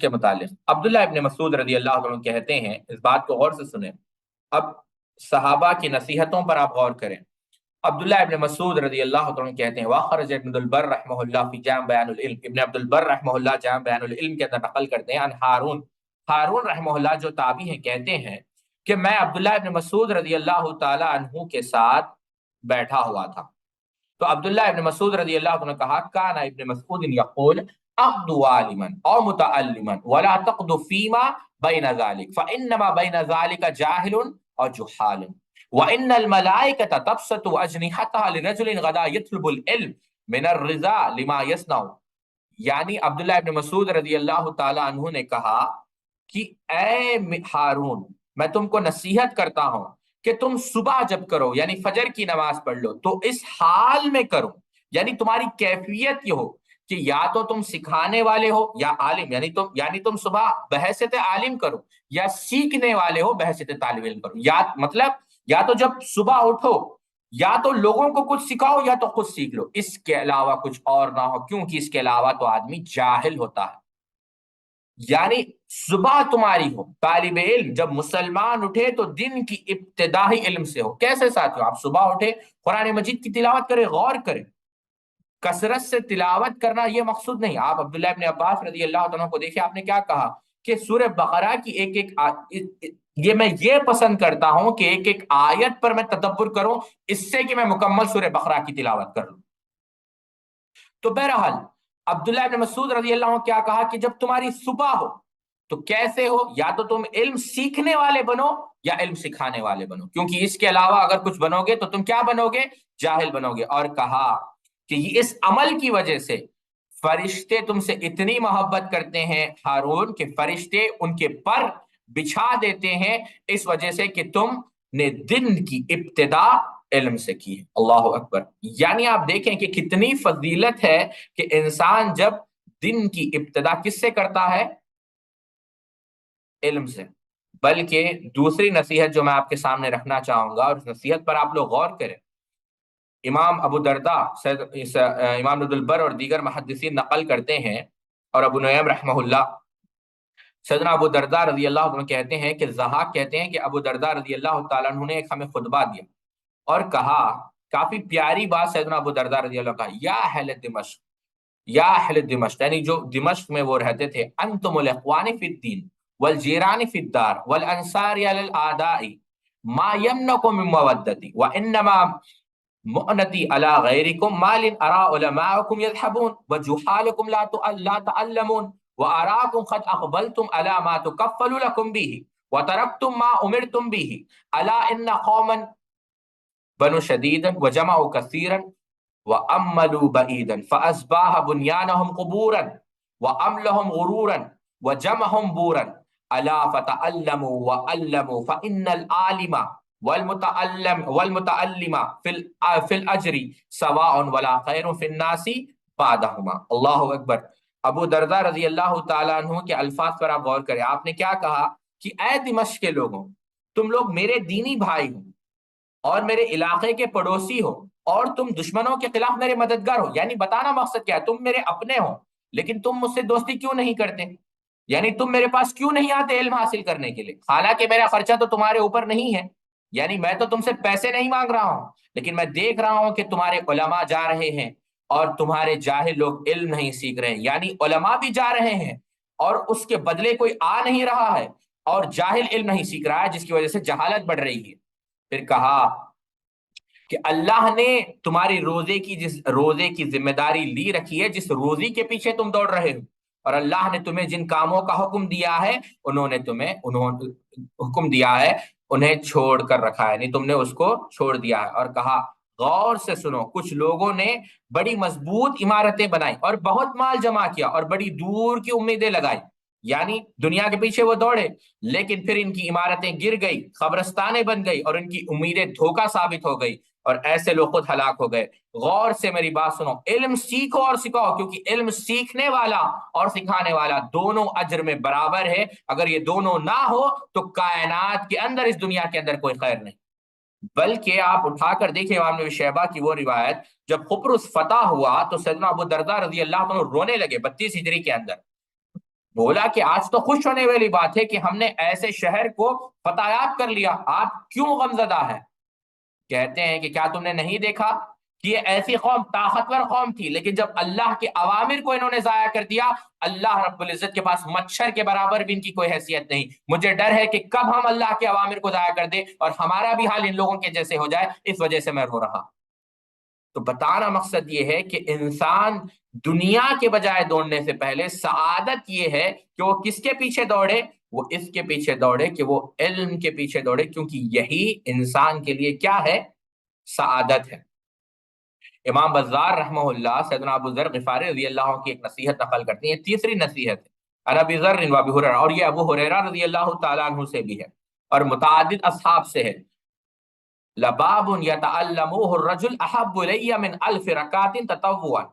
متعلق عبداللہ ابن مسعود رضی اللہ عنہ کہتے ہیں، اس بات کو غور سے سنیں، اب صحابہ کی نصیحتوں پر آپ غور کریں۔ عبداللہ ابن مسعود رضی اللہ عنہ کہتے ہیں، واخرج ابن البر رحمہ اللہ فی جامع بیان العلم، ابن عبد البر رحمہ اللہ جامع بیان العلم کے اندر نقل کرتے ہیں، ان ہارون رحمہ اللہ جو تابعی ہیں کہتے ہیں کہ میں عبداللہ ابن مسعود رضی اللہ تعالی عنہ کے ساتھ بیٹھا ہوا تھا، تو عبداللہ ابن مسعود رضی اللہ عنہ نے کہا کان ابن مسعود یقول اغدو عالما او متعلما ولا تقد فيما بين ذلك فانما بين ذلك جاهل او جحال وان الملائكه تبسط اجنحتها لرجل غدا يطلب العلم من الرضا لما يصنع۔ یعنی عبداللہ ابن مسعود رضی اللہ تعالی عنہ نے کہا کہ اے ہارون، میں تم کو نصیحت کرتا ہوں کہ تم صبح جب کرو یعنی فجر کی نماز پڑھ لو تو اس حال میں کرو یعنی تمہاری کیفیت یہ ہو کہ یا تو تم سکھانے والے ہو یا عالم، یعنی تم صبح بحیثیت عالم کرو، یا سیکھنے والے ہو بحیثیت طالب علم کرو، یا مطلب یا تو جب صبح اٹھو یا تو لوگوں کو کچھ سکھاؤ یا تو خود سیکھ لو، اس کے علاوہ کچھ اور نہ ہو، کیونکہ اس کے علاوہ تو آدمی جاہل ہوتا ہے۔ یعنی صبح تمہاری ہو، طالب علم جب مسلمان اٹھے تو دن کی ابتدا ہی علم سے ہو۔ کیسے ساتھیوں؟ آپ صبح اٹھے قرآن مجید کی تلاوت کرے، غور کرے، کثرت سے تلاوت کرنا یہ مقصود نہیں۔ آپ عبداللہ ابن عباس رضی اللہ عنہ کو دیکھیں، آپ نے کیا کہا کہ سورہ بقرہ کی یہ میں یہ پسند کرتا ہوں کہ ایک ایک آیت پر میں تدبر کروں، اس سے کہ میں مکمل سورہ بقرہ کی تلاوت کر لوں۔ تو بہرحال عبداللہ ابن مسعود رضی اللہ عنہ کیا کہا کہ جب تمہاری صبح ہو تو کیسے ہو؟ یا تو تم علم سیکھنے والے بنو یا علم سکھانے والے بنو، کیونکہ اس کے علاوہ اگر کچھ بنو گے تو تم کیا بنو گے؟ جاہل بنو گے۔ اور کہا کہ اس عمل کی وجہ سے فرشتے تم سے اتنی محبت کرتے ہیں ہارون کہ فرشتے ان کے پر بچھا دیتے ہیں، اس وجہ سے کہ تم نے دن کی ابتدا علم سے کی ہے۔ اللہ اکبر! یعنی آپ دیکھیں کہ کتنی فضیلت ہے کہ انسان جب دن کی ابتدا کس سے کرتا ہے؟ علم سے۔ بلکہ دوسری نصیحت جو میں آپ کے سامنے رکھنا چاہوں گا، اور اس نصیحت پر آپ لوگ غور کریں، امام ابو درداء امام ابن البر اور دیگر محدثین نقل کرتے ہیں، اور ابو نعیم رحمہ اللہ، سیدنا ابو درداء رضی اللہ عنہ کہتے ہیں کہ ضحاک کہتے ہیں کہ ابو درداء رضی اللہ تعالیٰ عنہ نے ایک ہمیں خطبہ دیا اور کہا، کافی پیاری بات سیدنا ابو درداء رضی اللہ عنہ کہا، یا اہل دمشق، یا اہل دمشق، یعنی جو دمشق میں وہ رہتے تھے، انتم الاخوان فی الدین والجیران فی الدار والانصار علی الاعداء ما یمنکم من مودتی وانما مؤنتی علی غیرکم ما لن ارا علماءکم یذهبون وجحالکم لا تعلمون واراکم قد اقبلتم علی ما تکفل لکم به وترکتم ما امرتم به الا ان قوما بنو شدیدا وجمعوا کثیرا وَأَمَّلُوا بَعِيدًا فَأَصْبَاحَ بُنْيَانَهُمْ قُبُورًا وَأَمْلَهُمْ غُرُورًا وَجَمَعَهُمْ بُورًا أَلَا فَتَعَلَّمُوا وَعَلَّمُوا فَإِنَّ الْعَالِمَ وَالْمُتَعَلِّمَ فِي الْأَجْرِ سَوَاءٌ وَلَا خَيْرٌ فِي النَّاسِ بَعْدَهُمَا۔ اللہ اکبر! ابو درداء رضی اللہ تعالیٰ عنہ کے الفاظ پر آپ غور کریں۔ آپ نے کیا کہا کہ اے دمشق کے لوگوں، تم لوگ میرے دینی بھائی ہو اور میرے علاقے کے پڑوسی ہو، اور تم دشمنوں کے خلاف میرے مددگار ہو۔ یعنی بتانا مقصد کیا ہے؟ تم میرے اپنے ہو لیکن تم مجھ سے دوستی کیوں نہیں کرتے؟ یعنی تم میرے پاس کیوں نہیں آتے علم حاصل کرنے کے لیے؟ حالانکہ میرا خرچہ تو تمہارے اوپر نہیں ہے، یعنی میں تو تم سے پیسے نہیں مانگ رہا ہوں، لیکن میں دیکھ رہا ہوں کہ تمہارے علماء جا رہے ہیں اور تمہارے جاہل لوگ علم نہیں سیکھ رہے ہیں۔ یعنی علماء بھی جا رہے ہیں اور اس کے بدلے کوئی آ نہیں رہا ہے، اور جاہل علم نہیں سیکھ رہا ہے، جس کی وجہ سے جہالت بڑھ رہی ہے۔ پھر کہا کہ اللہ نے تمہاری روزے کی ذمہ داری لی رکھی ہے، جس روزی کے پیچھے تم دوڑ رہے ہو، اور اللہ نے تمہیں جن کاموں کا حکم دیا ہے انہوں حکم دیا ہے انہیں چھوڑ کر رکھا ہے، یعنی تم نے اس کو چھوڑ دیا ہے۔ اور کہا غور سے سنو، کچھ لوگوں نے بڑی مضبوط عمارتیں بنائی اور بہت مال جمع کیا اور بڑی دور کی امیدیں لگائی، یعنی دنیا کے پیچھے وہ دوڑے، لیکن پھر ان کی عمارتیں گر گئی، قبرستانیں بن گئی، اور ان کی امیدیں دھوکہ ثابت ہو گئی، اور ایسے لوگ خود ہلاک ہو گئے۔ غور سے میری بات سنو، علم سیکھو اور سکھاؤ، کیونکہ علم سیکھنے والا اور سکھانے والا دونوں اجر میں برابر ہے۔ اگر یہ دونوں نہ ہو تو کائنات کے اندر، اس دنیا کے اندر کوئی خیر نہیں۔ بلکہ آپ اٹھا کر دیکھیں امام ابن شیبہ کی وہ روایت، جب قبرص فتح ہوا تو سیدنا ابو درداء رضی اللہ عنہ رونے لگے 32 ہجری کے اندر۔ بولا کہ آج تو خوش ہونے والی بات ہے کہ ہم نے ایسے شہر کو فتح یاب کر لیا، آپ کیوں غمزدہ ہیں؟ کہتے ہیں کہ کیا تم نے نہیں دیکھا کہ یہ ایسی قوم طاقتور قوم تھی، لیکن جب اللہ کے اوامر کو انہوں نے ضائع کر دیا، اللہ رب العزت کے پاس مچھر کے برابر بھی ان کی کوئی حیثیت نہیں۔ مجھے ڈر ہے کہ کب ہم اللہ کے اوامر کو ضائع کر دیں اور ہمارا بھی حال ان لوگوں کے جیسے ہو جائے، اس وجہ سے میں رو رہا۔ تو بتانا مقصد یہ ہے کہ انسان دنیا کے بجائے دوڑنے سے پہلے سعادت یہ ہے کہ وہ کس کے پیچھے دوڑے؟ وہ اس کے پیچھے دوڑے کہ وہ علم کے پیچھے دوڑے، کیونکہ یہی انسان کے لیے کیا ہے؟ سعادت ہے۔ امام بزار رحمہ اللہ سیدنا ابو ذر غفاری رضی اللہ عنہ کی ایک نصیحت نقل کرتے ہیں، تیسری نصیحت ہے، عن ابی ذر و ابی ہریرہ، اور یہ ابو ہریرہ رضی اللہ تعالیٰ عنہ سے بھی ہے اور متعدد اصحاب سے ہے۔ لباب یتعلموہ الرجل احب الی من الف رکعت تطوعا،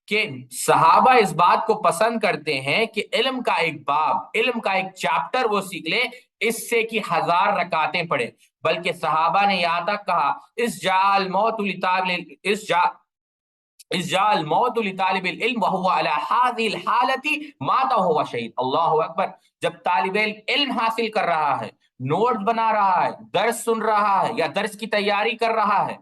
کہ صحابہ اس بات کو پسند کرتے ہیں کہ علم کا ایک باب، علم کا ایک چیپٹر وہ سیکھ لے اس سے کہ 1000 رکعتیں پڑھے۔ بلکہ صحابہ نے یہاں تک کہا اس جاء الموت لطالب العلم وهو على هذه الحالة مات وهو شہید۔ اللہ اکبر، جب طالب علم حاصل کر رہا ہے، نوٹ بنا رہا ہے، درس سن رہا ہے، یا درس کی تیاری کر رہا ہے،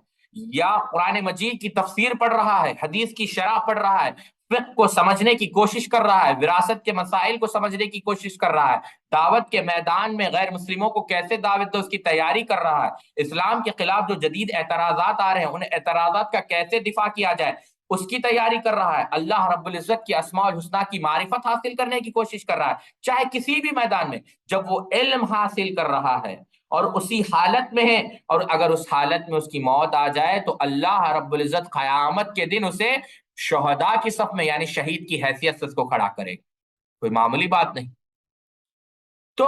یا قرآن مجید کی تفسیر پڑھ رہا ہے، حدیث کی شرح پڑھ رہا ہے، فقہ کو سمجھنے کی کوشش کر رہا ہے، وراثت کے مسائل کو سمجھنے کی کوشش کر رہا ہے، دعوت کے میدان میں غیر مسلموں کو کیسے دعوت دے اس کی تیاری کر رہا ہے، اسلام کے خلاف جو جدید اعتراضات آ رہے ہیں ان اعتراضات کا کیسے دفاع کیا جائے اس کی تیاری کر رہا ہے، اللہ رب العزت کی اسماء الحسنہ کی معرفت حاصل کرنے کی کوشش کر رہا ہے، چاہے کسی بھی میدان میں، جب وہ علم حاصل کر رہا ہے اور اسی حالت میں ہے، اور اگر اس حالت میں اس کی موت آ جائے تو اللہ رب العزت قیامت کے دن اسے شہداء کی صف میں یعنی شہید کی حیثیت سے اس کو کھڑا کرے، کوئی معمولی بات نہیں۔ تو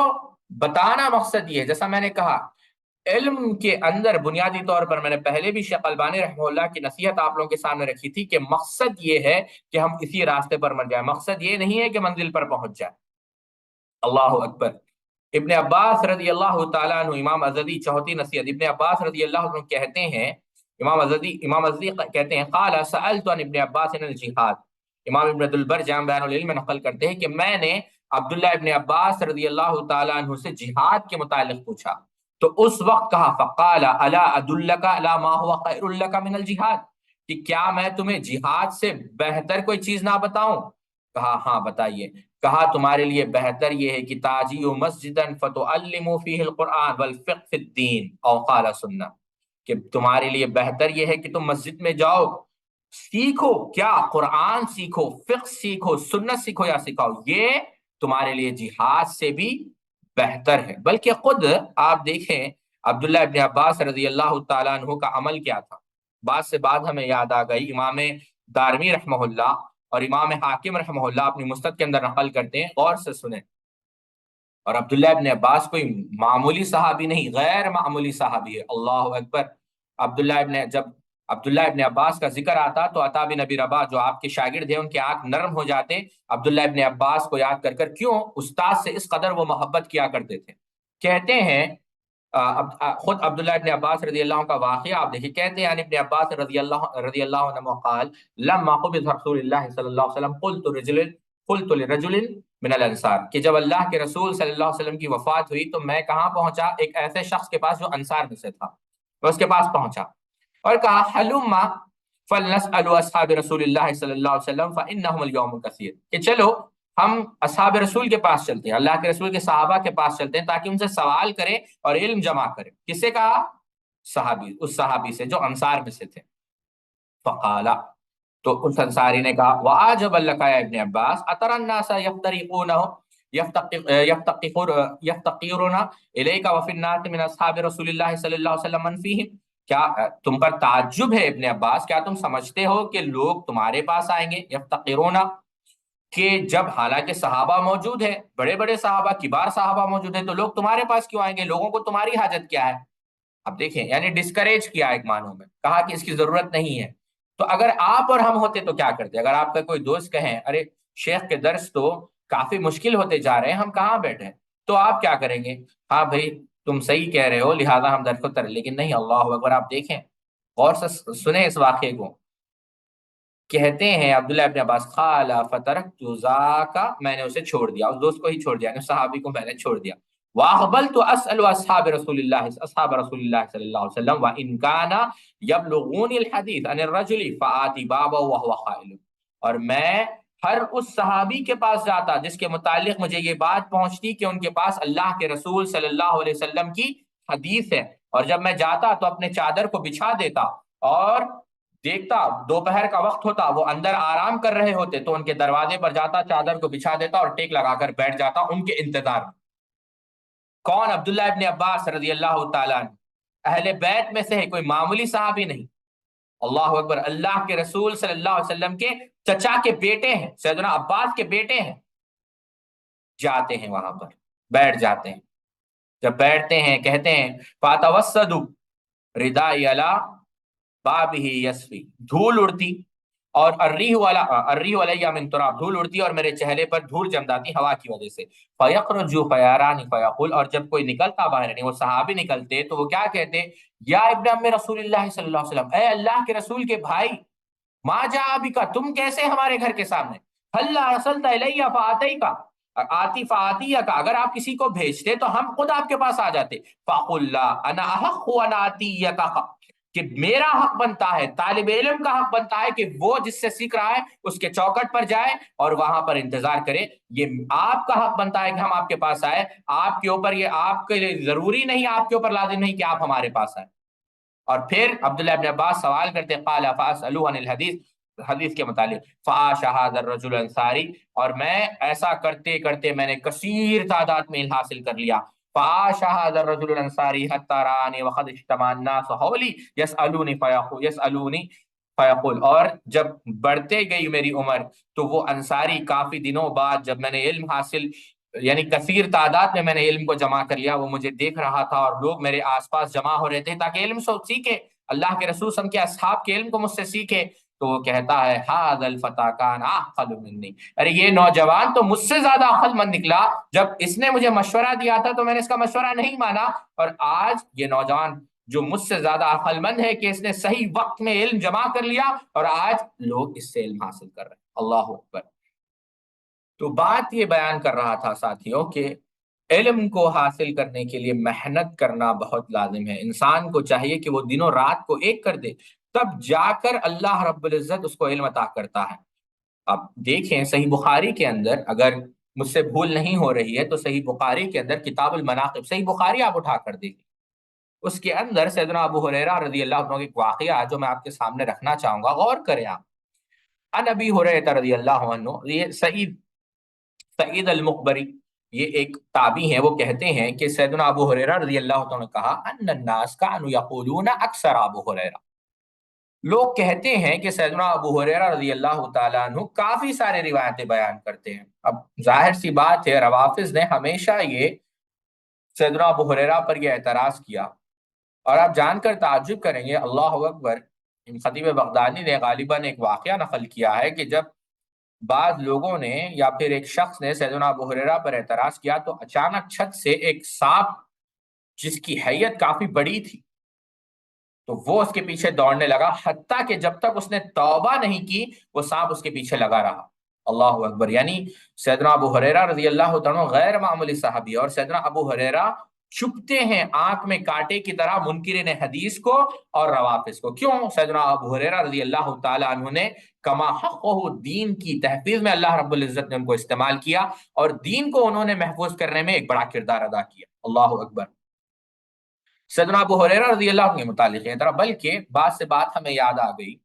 بتانا مقصد یہ ہے، جیسا میں نے کہا علم کے اندر بنیادی طور پر میں نے پہلے بھی شیخ البانی رحمہ اللہ کی نصیحت آپ لوگوں کے سامنے رکھی تھی کہ مقصد یہ ہے کہ ہم اسی راستے پر مر جائیں، مقصد یہ نہیں ہے کہ منزل پر پہنچ جائے۔ اللہ اکبر۔ ابن عباس رضی اللہ تعالیٰ عنہ، امام ازدی چوتھی نصیحت، ابن عباس رضی اللہ عنہ کہتے ہیں، امام ازدی کہتے ہیں قال سألت عن ابن عباس عن الجہاد، امام ابن عبد البر جامع بیان العلم میں نقل کرتے ہیں کہ میں نے عبداللہ ابن عباس رضی اللہ تعالیٰ عنہ سے جہاد کے متعلق پوچھا، تو اس وقت کہا فقال الا ادلک علی ما هو خیر لک من الجہاد، کہ کیا میں تمہیں جہاد سے بہتر کوئی چیز نہ بتاؤں؟ کہا ہاں بتائیے۔ کہا تمہارے لیے بہتر یہ ہے کہ تاجیو مسجدا فتعلموا فیہ القرآن والفقہ فی الدین او قال سنہ، کہ تمہارے لیے بہتر یہ ہے کہ تم مسجد میں جاؤ، سیکھو، کیا قرآن سیکھو، فقہ سیکھو، سنت سیکھو یا سکھاؤ، یہ تمہارے لیے جہاد سے بھی بہتر ہے۔ بلکہ خود آپ دیکھیں عبداللہ ابن عباس رضی اللہ تعالیٰ عنہ کا عمل کیا تھا، بات سے بات ہمیں یاد آ گئی، امام دارمی رحمہ اللہ اور امام حاکم رحمہ اللہ اپنی مستد کے اندر نقل کرتے ہیں، غور سے سنیں۔ اور عبداللہ ابن عباس کوئی معمولی صحابی نہیں، غیر معمولی صحابی ہے، اللہ اکبر۔ جب عبداللہ ابن عباس کا ذکر آتا تو عطا بن ابی رباح جو آپ کے شاگرد ہیں ان کے آنکھ نرم ہو جاتے عبداللہ ابن عباس کو یاد کر کر، کیوں؟ استاد سے اس قدر وہ محبت کیا کرتے تھے۔ کہتے ہیں خود عبداللہ ابن عباس رضی اللہ عنہ کا واقعہ آپ دیکھیں، کہتے ہیں ابن عباس رضی اللہ عنہ قال لما قبض رسول اللہ صلی اللہ علیہ وسلم قلت لرجل من الانصار، کہ جب اللہ کے رسول صلی اللہ علیہ وسلم کی وفات ہوئی تو میں کہاں پہنچا؟ ایک ایسے شخص کے پاس جو انصار میں سے تھا، میں اس کے پاس پہنچا اور کہا حلما فلنسأل اصحاب رسول اللہ صلی اللہ علیہ وسلم فانہم اليوم کثیر، کہ چلو ہم اصحاب رسول کے پاس چلتے ہیں، اللہ کے رسول کے صحابہ کے پاس چلتے ہیں تاکہ ان سے سوال کریں اور علم جمع کریں۔ کس سے کہا؟ صحابی، اس صحابی سے جو انصار میں سے تھے۔ فقالا، تو اس انصاری نے کہا وعجبا لک یا ابن عباس اترى الناس یفتقرون الیک وفی الناس من اصحاب رسول اللہ صلی اللہ علیہ وسلم من فیہم، کیا تم پر تعجب ہے ابن عباس، کیا تم سمجھتے ہو کہ لوگ تمہارے پاس آئیں گے؟ یفتقرون، کہ جب حالانکہ صحابہ موجود ہیں، بڑے بڑے صحابہ، کبار صحابہ موجود ہیں، تو لوگ تمہارے پاس کیوں آئیں گے؟ لوگوں کو تمہاری حاجت کیا ہے؟ اب دیکھیں، یعنی ڈسکریج کیا ایک معنوں میں، کہا کہ اس کی ضرورت نہیں ہے۔ تو اگر آپ اور ہم ہوتے تو کیا کرتے؟ اگر آپ کا کوئی دوست کہیں ارے شیخ کے درس تو کافی مشکل ہوتے جا رہے ہیں، ہم کہاں بیٹھے، تو آپ کیا کریں گے؟ ہاں بھائی تم صحیح کہہ رہے ہو لہٰذا ہم درس کو تر، لیکن نہیں، اللہ اکبر، آپ دیکھیں غور سے سنیں اس واقعے کو۔ کہتے ہیں عبداللہ ابن عباس قال فترکت ذاک، میں نے اسے چھوڑ دیا، اس دوست کو ہی چھوڑ دیا، یعنی صحابی کو میں نے چھوڑ دیا۔ واقبلت اسأل اصحاب رسول اللہ صلی اللہ علیہ وسلم وان کان یبلغون الحدیث عن الرجل فآتی بابہ وهو قائل، اور میں ہر اس صحابی کے پاس جاتا جس کے متعلق مجھے یہ بات پہنچتی کہ ان کے پاس اللہ کے رسول صلی اللہ علیہ وسلم کی حدیث ہے، اور جب میں جاتا تو اپنے چادر کو بچھا دیتا اور دیکھتا دوپہر کا وقت ہوتا، وہ اندر آرام کر رہے ہوتے تو ان کے دروازے پر جاتا، چادر کو بچھا دیتا اور ٹیک لگا کر بیٹھ جاتا ان کے انتظار میں۔ کون؟ عبداللہ ابن عباس رضی اللہ تعالیٰ عنہ، اہل بیت میں سے ہے، کوئی معمولی صحابی نہیں۔ اللہ اکبر، اللہ کے رسول صلی اللہ علیہ وسلم کے چچا کے بیٹے ہیں، سیدنا عباس کے بیٹے ہیں، جاتے ہیں وہاں پر بیٹھ جاتے ہیں۔ جب بیٹھتے ہیں کہتے ہیں فاتوسدوا، ردائی علی بابہ یسفی، دھول اڑتی، اور الریح علیہ من تراب، دھول اڑتی اور میرے چہرے پر دھول جم جاتی ہوا کی وجہ سے. فیخرج فیرانی فیقول، اور جب کوئی نکلتا باہر، یعنی وہ صحابی نکلتے تو وہ کیا کہتے، یا ابن ام رسول اللہ صلی اللہ علیہ وسلم، اے اللہ کے رسول کے بھائی، ما جاء بک، تم کیسے ہمارے گھر کے سامنے، ہلا ارسلت الیہ فاتیک، آتی فاتیک، اگر آپ کسی کو بھیجتے تو ہم خود آپ کے پاس آ جاتے. فقل لا انا احق ان آتیک، کہ میرا حق بنتا ہے، طالب علم کا حق بنتا ہے کہ وہ جس سے سیکھ رہا ہے اس کے چوکٹ پر جائے اور وہاں پر انتظار کرے. یہ آپ کا حق بنتا ہے کہ ہم آپ کے پاس آئے، آپ کے اوپر، یہ آپ کے لیے ضروری نہیں، آپ کے اوپر لازم نہیں کہ آپ ہمارے پاس آئے. اور پھر عبداللہ ابن عباس سوال کرتے، قال فاسألوه عن الحدیث، حدیث کے متعلق. فعاش هذا الرجل الانصاری، اور میں ایسا کرتے کرتے میں نے کثیر تعداد میں علم حاصل کر لیا. فعاش هذا الرجل الانصاری حتى رآني وقد اجتمع الناس حولي يسألوني فیقول، اور جب بڑھتے گئی میری عمر تو وہ انصاری کافی دنوں بعد جب میں نے علم حاصل، یعنی کثیر تعداد میں نے علم کو جمع کر لیا، وہ مجھے دیکھ رہا تھا اور لوگ میرے آس پاس جمع ہو رہے تھے تاکہ علم سے سیکھے، اللہ کے رسول صلی اللہ علیہ وسلم کے اصحاب کے علم کو مجھ سے سیکھے. تو وہ کہتا ہے ھذا الفتى كان اعقل مني، ارے یہ نوجوان تو مجھ سے زیادہ عقل مند نکلا، جب اس نے مجھے مشورہ دیا تھا تو میں نے اس کا مشورہ نہیں مانا، اور آج یہ نوجوان جو مجھ سے زیادہ عقل مند ہے کہ اس نے صحیح وقت میں علم جمع کر لیا اور آج لوگ اس سے علم حاصل کر رہے ہیں. اللہ اکبر. تو بات یہ بیان کر رہا تھا ساتھیوں کہ علم کو حاصل کرنے کے لیے محنت کرنا بہت لازم ہے. انسان کو چاہیے کہ وہ دنوں رات کو ایک کر دے، تب جا کر اللہ رب العزت اس کو علم عطا کرتا ہے. آپ دیکھیں صحیح بخاری کے اندر، اگر مجھ سے بھول نہیں ہو رہی ہے تو صحیح بخاری کے اندر کتاب المناقب، صحیح بخاری آپ اٹھا کر دیکھیں، اس کے اندر سیدنا ابو ہریرہ رضی اللہ عنہ کی ایک واقعہ جو میں آپ کے سامنے رکھنا چاہوں گا، غور کریں آپ. ان ابی ہریرہ رضی اللہ عنہ، یہ سعید المقبری، یہ ایک تابعی ہیں، وہ کہتے ہیں کہ سیدنا ابو ہریرہ رضی اللہ عنہ نے کہا ان الناس كانوا يقولون اکثر ابو ہریرہ، لوگ کہتے ہیں کہ سیدنا ابو ہریرہ رضی اللہ تعالیٰ عنہ کافی سارے روایتیں بیان کرتے ہیں. اب ظاہر سی بات ہے، روافظ نے ہمیشہ یہ سیدنا ابو ہریرہ پر یہ اعتراض کیا، اور آپ جان کر تعجب کریں گے، اللہ اکبر، خطیب بغدادی نے غالباً ایک واقعہ نقل کیا ہے کہ جب بعض لوگوں نے یا پھر ایک شخص نے سیدنا ابو ہریرہ پر اعتراض کیا تو اچانک چھت سے ایک سانپ جس کی حیت کافی بڑی تھی تو وہ اس کے پیچھے دوڑنے لگا، حتیٰ کہ جب تک اس نے توبہ نہیں کی وہ سانپ اس کے پیچھے لگا رہا. اللہ اکبر. یعنی سیدنا ابو ہریرہ رضی اللہ عنہ غیر معمولی صحابی، اور سیدنا ابو ہریرہ چھپتے ہیں آنکھ میں کانٹے کی طرح منکرین حدیث کو اور روافظ کو. کیوں؟ سیدنا ابو ہریرہ رضی اللہ تعالی عنہ نے کما حقہ، دین کی تحفیظ میں اللہ رب العزت نے ان کو استعمال کیا اور دین کو انہوں نے محفوظ کرنے میں ایک بڑا کردار ادا کیا. اللہ اکبر. سیدنا ابو ہریرہ رضی اللہ عنہ کے متعلق ہے طرح، بلکہ بات سے بات ہمیں یاد آ گئی،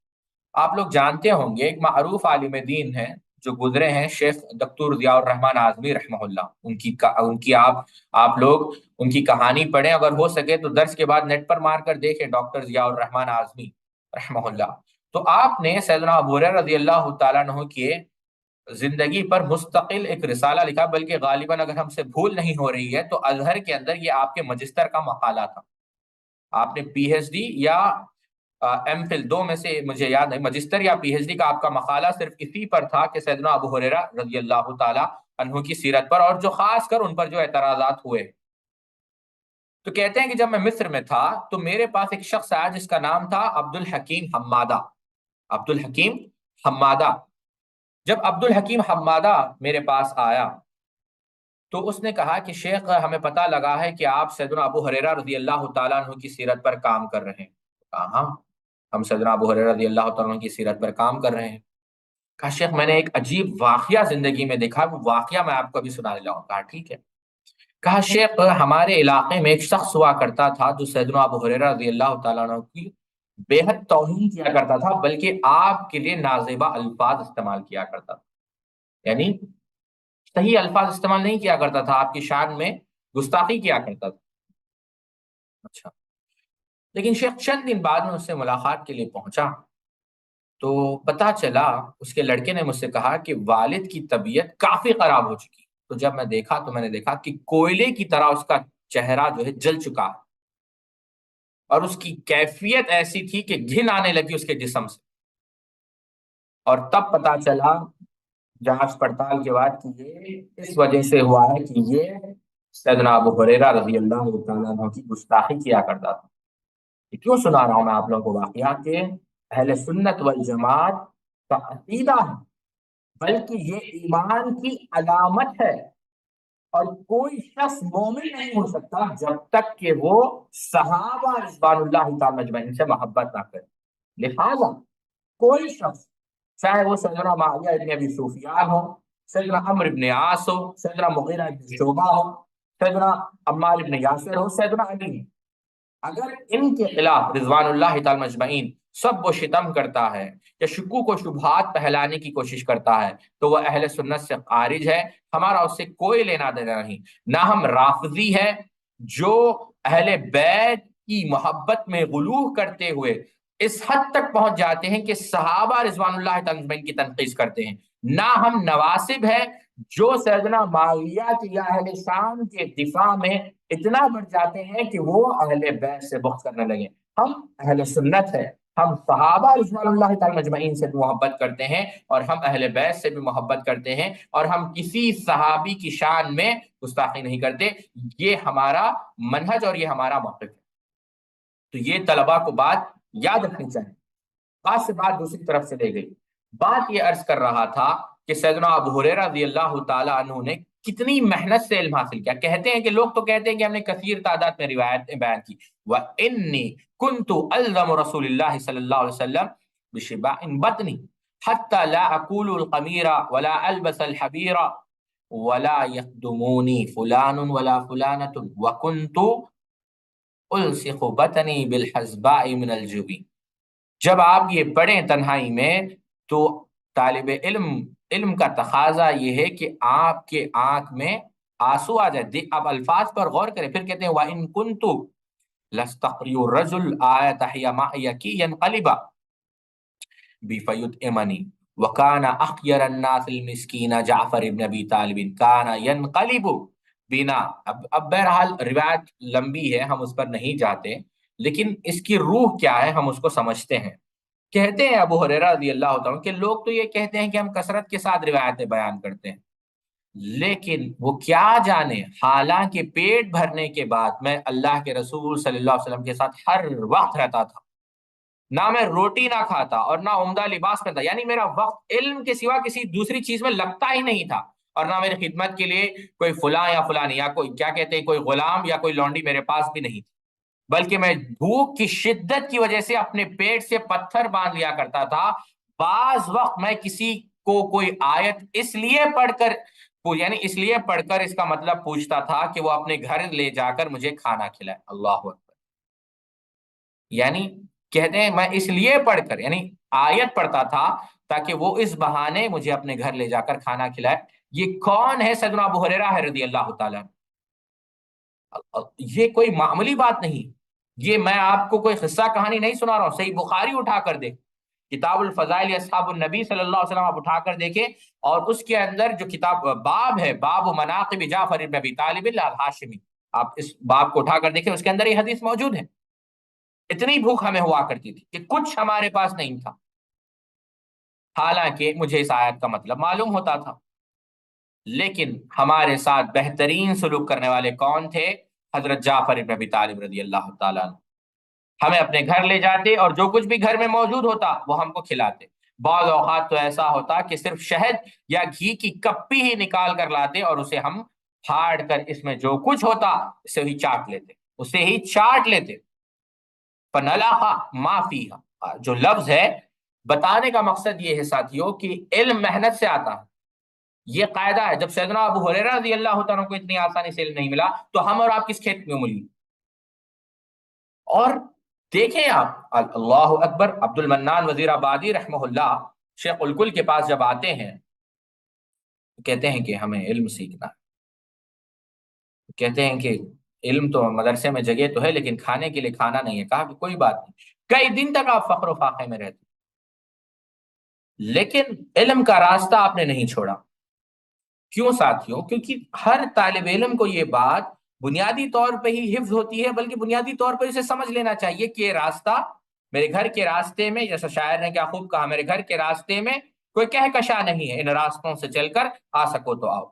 آپ لوگ جانتے ہوں گے ایک معروف عالم دین ہے جو گزرے ہیں، شیخ دکتور ضیاء الرحمن اعظمی رحمہ اللہ. ان کی آپ لوگ ان کی کہانی پڑھیں، اگر ہو سکے تو درس کے بعد نیٹ پر مار کر دیکھیں، ڈاکٹر ضیاء الرحمن اعظمی رحمہ اللہ. تو آپ نے سیدنا ابو ہریرہ رضی اللہ تعالیٰ عنہ کی زندگی پر مستقل ایک رسالہ لکھا، بلکہ غالباً اگر ہم سے بھول نہیں ہو رہی ہے تو ازہر کے اندر یہ آپ کے ماجسٹر کا مقالہ تھا. آپ نے پی ایچ ڈی یا ایم فل، دو میں سے مجھے یاد ہے، ماجسٹر یا پی ایچ ڈی کا آپ کا مقالہ صرف اسی پر تھا کہ سیدنا ابو ہریرہ رضی اللہ تعالی عنہ کی سیرت پر، اور جو خاص کر ان پر جو اعتراضات ہوئے. تو کہتے ہیں کہ جب میں مصر میں تھا تو میرے پاس ایک شخص آیا جس کا نام تھا عبد الحکیم حمادہ. عبد الحکیم حمادہ. جب عبد الحکیم حمادہ میرے پاس آیا تو اس نے کہا کہ شیخ ہمیں پتہ لگا ہے کہ آپ سیدنا ابو ہریرہ رضی اللہ تعالیٰ عنہ کی سیرت پر کام کر رہے ہیں. کہا ہاں، ہم سیدنا ابو ہریرہ رضی اللہ تعالیٰ عنہ کی سیرت پر کام کر رہے ہیں. کہا شیخ میں نے ایک عجیب واقعہ زندگی میں دیکھا، وہ واقعہ میں آپ کو بھی سنانے لگا. کہا ٹھیک ہے. کہا شیخ ہمارے علاقے میں ایک شخص ہوا کرتا تھا جو سیدنا ابو ہریرہ رضی اللہ تعالیٰ عنہ کی بے حد توہین کیا کرتا تھا، بلکہ آپ کے لیے نازیبا الفاظ استعمال کیا کرتا تھا، یعنی صحیح الفاظ استعمال نہیں کیا کرتا تھا، آپ کی شان میں گستاخی کیا کرتا تھا. اچھا. لیکن شیخ چند دن بعد میں اس سے ملاقات کے لیے پہنچا تو پتا چلا، اس کے لڑکے نے مجھ سے کہا کہ والد کی طبیعت کافی خراب ہو چکی. تو جب میں دیکھا تو میں نے دیکھا کہ کوئلے کی طرح اس کا چہرہ جو ہے جل چکا. اور اس کی کیفیت ایسی تھی کہ گھن آنے لگی اس کے جسم سے، اور تب پتا چلا جانچ پڑتال کے بعد کہ یہ اس وجہ سے ہوا ہے کہ یہ سیدنا ابو ہریرہ رضی اللہ تعالیٰ عنہ کی گستاخی کیا کرتا تھا۔ کیوں سنا رہا ہوں میں آپ لوگوں کو واقعہ کہ اہل سنت والجماعت کا عقیدہ ہے، بلکہ یہ ایمان کی علامت ہے، اور کوئی شخص مومن نہیں ہو سکتا جب تک کہ وہ صحابہ رضوان اللہ تعالی اجمعین سے محبت نہ کرے۔ لہذا کوئی شخص، چاہے وہ سیدنا معاویہ ابن ابی سفیان ہو، سیدنا عمرو ابن عاص ہو، سیدنا مغیرہ ابن شعبہ ہو، سیدنا عمار ابن یاسر ہو، سیدنا علی، اگر ان کے خلاف رضوان اللہ تعالی اجمعین سب و شتم کرتا ہے یا شکوک و شبہات پھیلانے کی کوشش کرتا ہے تو وہ اہل سنت سے خارج ہے، ہمارا اس سے کوئی لینا دینا نہیں۔ نہ ہم رافضی ہے جو اہل بیت کی محبت میں غلو کرتے ہوئے اس حد تک پہنچ جاتے ہیں کہ صحابہ رضوان اللہ تعالی اجمعین کی تنقید کرتے ہیں، نہ ہم نواسب ہے جو سیدنا معاویہ یا اہل شام کے دفاع میں اتنا بڑھ جاتے ہیں کہ وہ اہل بیت سے بغض کرنے لگے۔ ہم اہل سنت ہے، ہم صحابہ رضوان اللہ تعالی مجمعین سے محبت کرتے ہیں، اور ہم اہل بیت سے بھی محبت کرتے ہیں، اور ہم کسی صحابی کی شان میں گستاخی نہیں کرتے۔ یہ ہمارا منہج اور یہ ہمارا موقف ہے۔ تو یہ طلباء کو بات یاد رکھنی چاہیے۔ بات سے بات دوسری طرف سے لے گئی۔ بات یہ عرض کر رہا تھا کہ سیدنا ابو ہریرہ رضی اللہ تعالی عنہ نے کتنی محنت سے علم حاصل کیا۔ کہتے ہیں کہ لوگ تو کہتے ہیں کہ ہم نے کثیر تعداد میں روایتیں بیان کی، وَإِنِّي كُنْتُ أَلْزَمُ رَسُولِ اللَّهِ صلی اللہ علیہ وسلم بِشِبَاءٍ بَطْنِ حَتَّى لَا أَقُولُ الْقَمِيرَ وَلَا أَلْبَسَ الْحَبِيرَ وَلَا يَخْدُمُونِي فُلَانٌ وَلَا فُلَانَةٌ وَكُنْتُ أُلْصِقُ بَطْنِي بِالْحَزْبَاءِ مِنَ الْجُبِينِ۔ جب آپ یہ پڑھیں تنہائی میں تو طالب علم کا تقاضا یہ ہے کہ آپ کے آنکھ میں آنسو آ جائے۔ آپ الفاظ پر غور کریں، پھر کہتے ہیں وَإِن كُنْتُ لَاسْتَقْرِئُ الرَّجُلَ آیَةَ حِیَ مَعِیَ کِی يَنْقَلِبَ بِفَیُطْعِمَنِی وَکَانَ أَخْیَرَ النَّاسِ الْمِسْکِینَ جعفر ابن ابی طالب کَانَ يَنْقَلِبُ بِنَا۔ اب بہرحال روایت لمبی ہے، ہم اس پر نہیں جاتے، لیکن اس کی روح کیا ہے ہم اس کو سمجھتے ہیں۔ کہتے ہیں ابو ہریرہ رضی اللہ تعالیٰ کہ لوگ تو یہ کہتے ہیں کہ ہم کثرت کے ساتھ روایتیں بیان کرتے ہیں، لیکن وہ کیا جانے، حالانکہ پیٹ بھرنے کے بعد میں اللہ کے رسول صلی اللہ علیہ وسلم کے ساتھ ہر وقت رہتا تھا، نہ میں روٹی نہ کھاتا اور نہ عمدہ لباس پہنتا، یعنی میرا وقت علم کے سوا کسی دوسری چیز میں لگتا ہی نہیں تھا، اور نہ میری خدمت کے لیے کوئی فلاں یا فلانی یا کوئی کیا کہتے ہیں کوئی غلام یا کوئی لونڈی میرے پاس بھی نہیں تھی، بلکہ میں بھوک کی شدت کی وجہ سے اپنے پیٹ سے پتھر باندھ لیا کرتا تھا۔ بعض وقت میں کسی کو کوئی آیت اس لیے پڑھ کر، یعنی اس لیے پڑھ کر اس کا مطلب پوچھتا تھا کہ وہ اپنے گھر لے جا کر مجھے کھانا کھلائے۔ اللہ اکبر! یعنی کہتے ہیں میں اس لیے پڑھ کر، یعنی آیت پڑھتا تھا تاکہ وہ اس بہانے مجھے اپنے گھر لے جا کر کھانا کھلائے۔ یہ کون ہے؟ سیدنا ابو ہریرہ رضی اللہ تعالیٰ۔ یہ کوئی معمولی بات نہیں، یہ میں آپ کو کوئی قصہ کہانی نہیں سنا رہا ہوں۔ صحیح بخاری اٹھا کر دے، کتاب الفضائل اصحاب النبی صلی اللہ علیہ وسلم آپ اٹھا کر دیکھیں، اور اس کے اندر جو کتاب باب ہے، باب مناقب جعفر ابن ابی طالب الہاشمی، آپ اس باب کو اٹھا کر دیکھیں، اس کے اندر یہ حدیث موجود ہے۔ اتنی بھوک ہمیں ہوا کرتی تھی کہ کچھ ہمارے پاس نہیں تھا، حالانکہ مجھے اس آیت کا مطلب معلوم ہوتا تھا، لیکن ہمارے ساتھ بہترین سلوک کرنے والے کون تھے؟ حضرت جعفر ابن ابی طالب رضی اللہ تعالیٰ عنہ۔ ہمیں اپنے گھر لے جاتے اور جو کچھ بھی گھر میں موجود ہوتا وہ ہم کو کھلاتے۔ بعض اوقات تو ایسا ہوتا کہ صرف شہد یا گھی کی کپی ہی نکال کر لاتے اور اسے ہم پھاڑ کر اس میں جو کچھ ہوتا اسے ہی چاٹ لیتے، اسے ہی چاٹ لیتے۔ فَنَلَحَ مَا فِيهَا، جو لفظ ہے بتانے کا مقصد یہ ہے ساتھیوں کہ علم محنت سے آتا ہے، یہ قاعدہ ہے۔ جب سیدنا ابو ہریرہ رضی اللہ تعالیٰ کو اتنی آسانی سے علم نہیں ملا تو ہم اور آپ کس کھیت میں ملی؟ اور دیکھیں آپ، اللہ اکبر، عبد المنان وزیر آبادی رحمہ اللہ شیخ الکل کے پاس جب آتے ہیں کہتے ہیں کہ ہمیں علم سیکھنا ہے، کہتے ہیں کہ علم تو مدرسے میں جگہ تو ہے لیکن کھانے کے لیے کھانا نہیں ہے۔ کہا کہ کوئی بات نہیں، کئی دن تک آپ فقر و فاقے میں رہتے لیکن علم کا راستہ آپ نے نہیں چھوڑا۔ کیوں ساتھیوں؟ کیونکہ ہر طالب علم کو یہ بات بنیادی طور پہ ہی حفظ ہوتی ہے، بلکہ بنیادی طور پر اسے سمجھ لینا چاہیے کہ یہ راستہ میرے گھر کے راستے میں، جیسا شاعر نے کیا خوب کہا، میرے گھر کے راستے میں کوئی کہکشاں نہیں ہے، ان راستوں سے چل کر آ سکو تو آؤ۔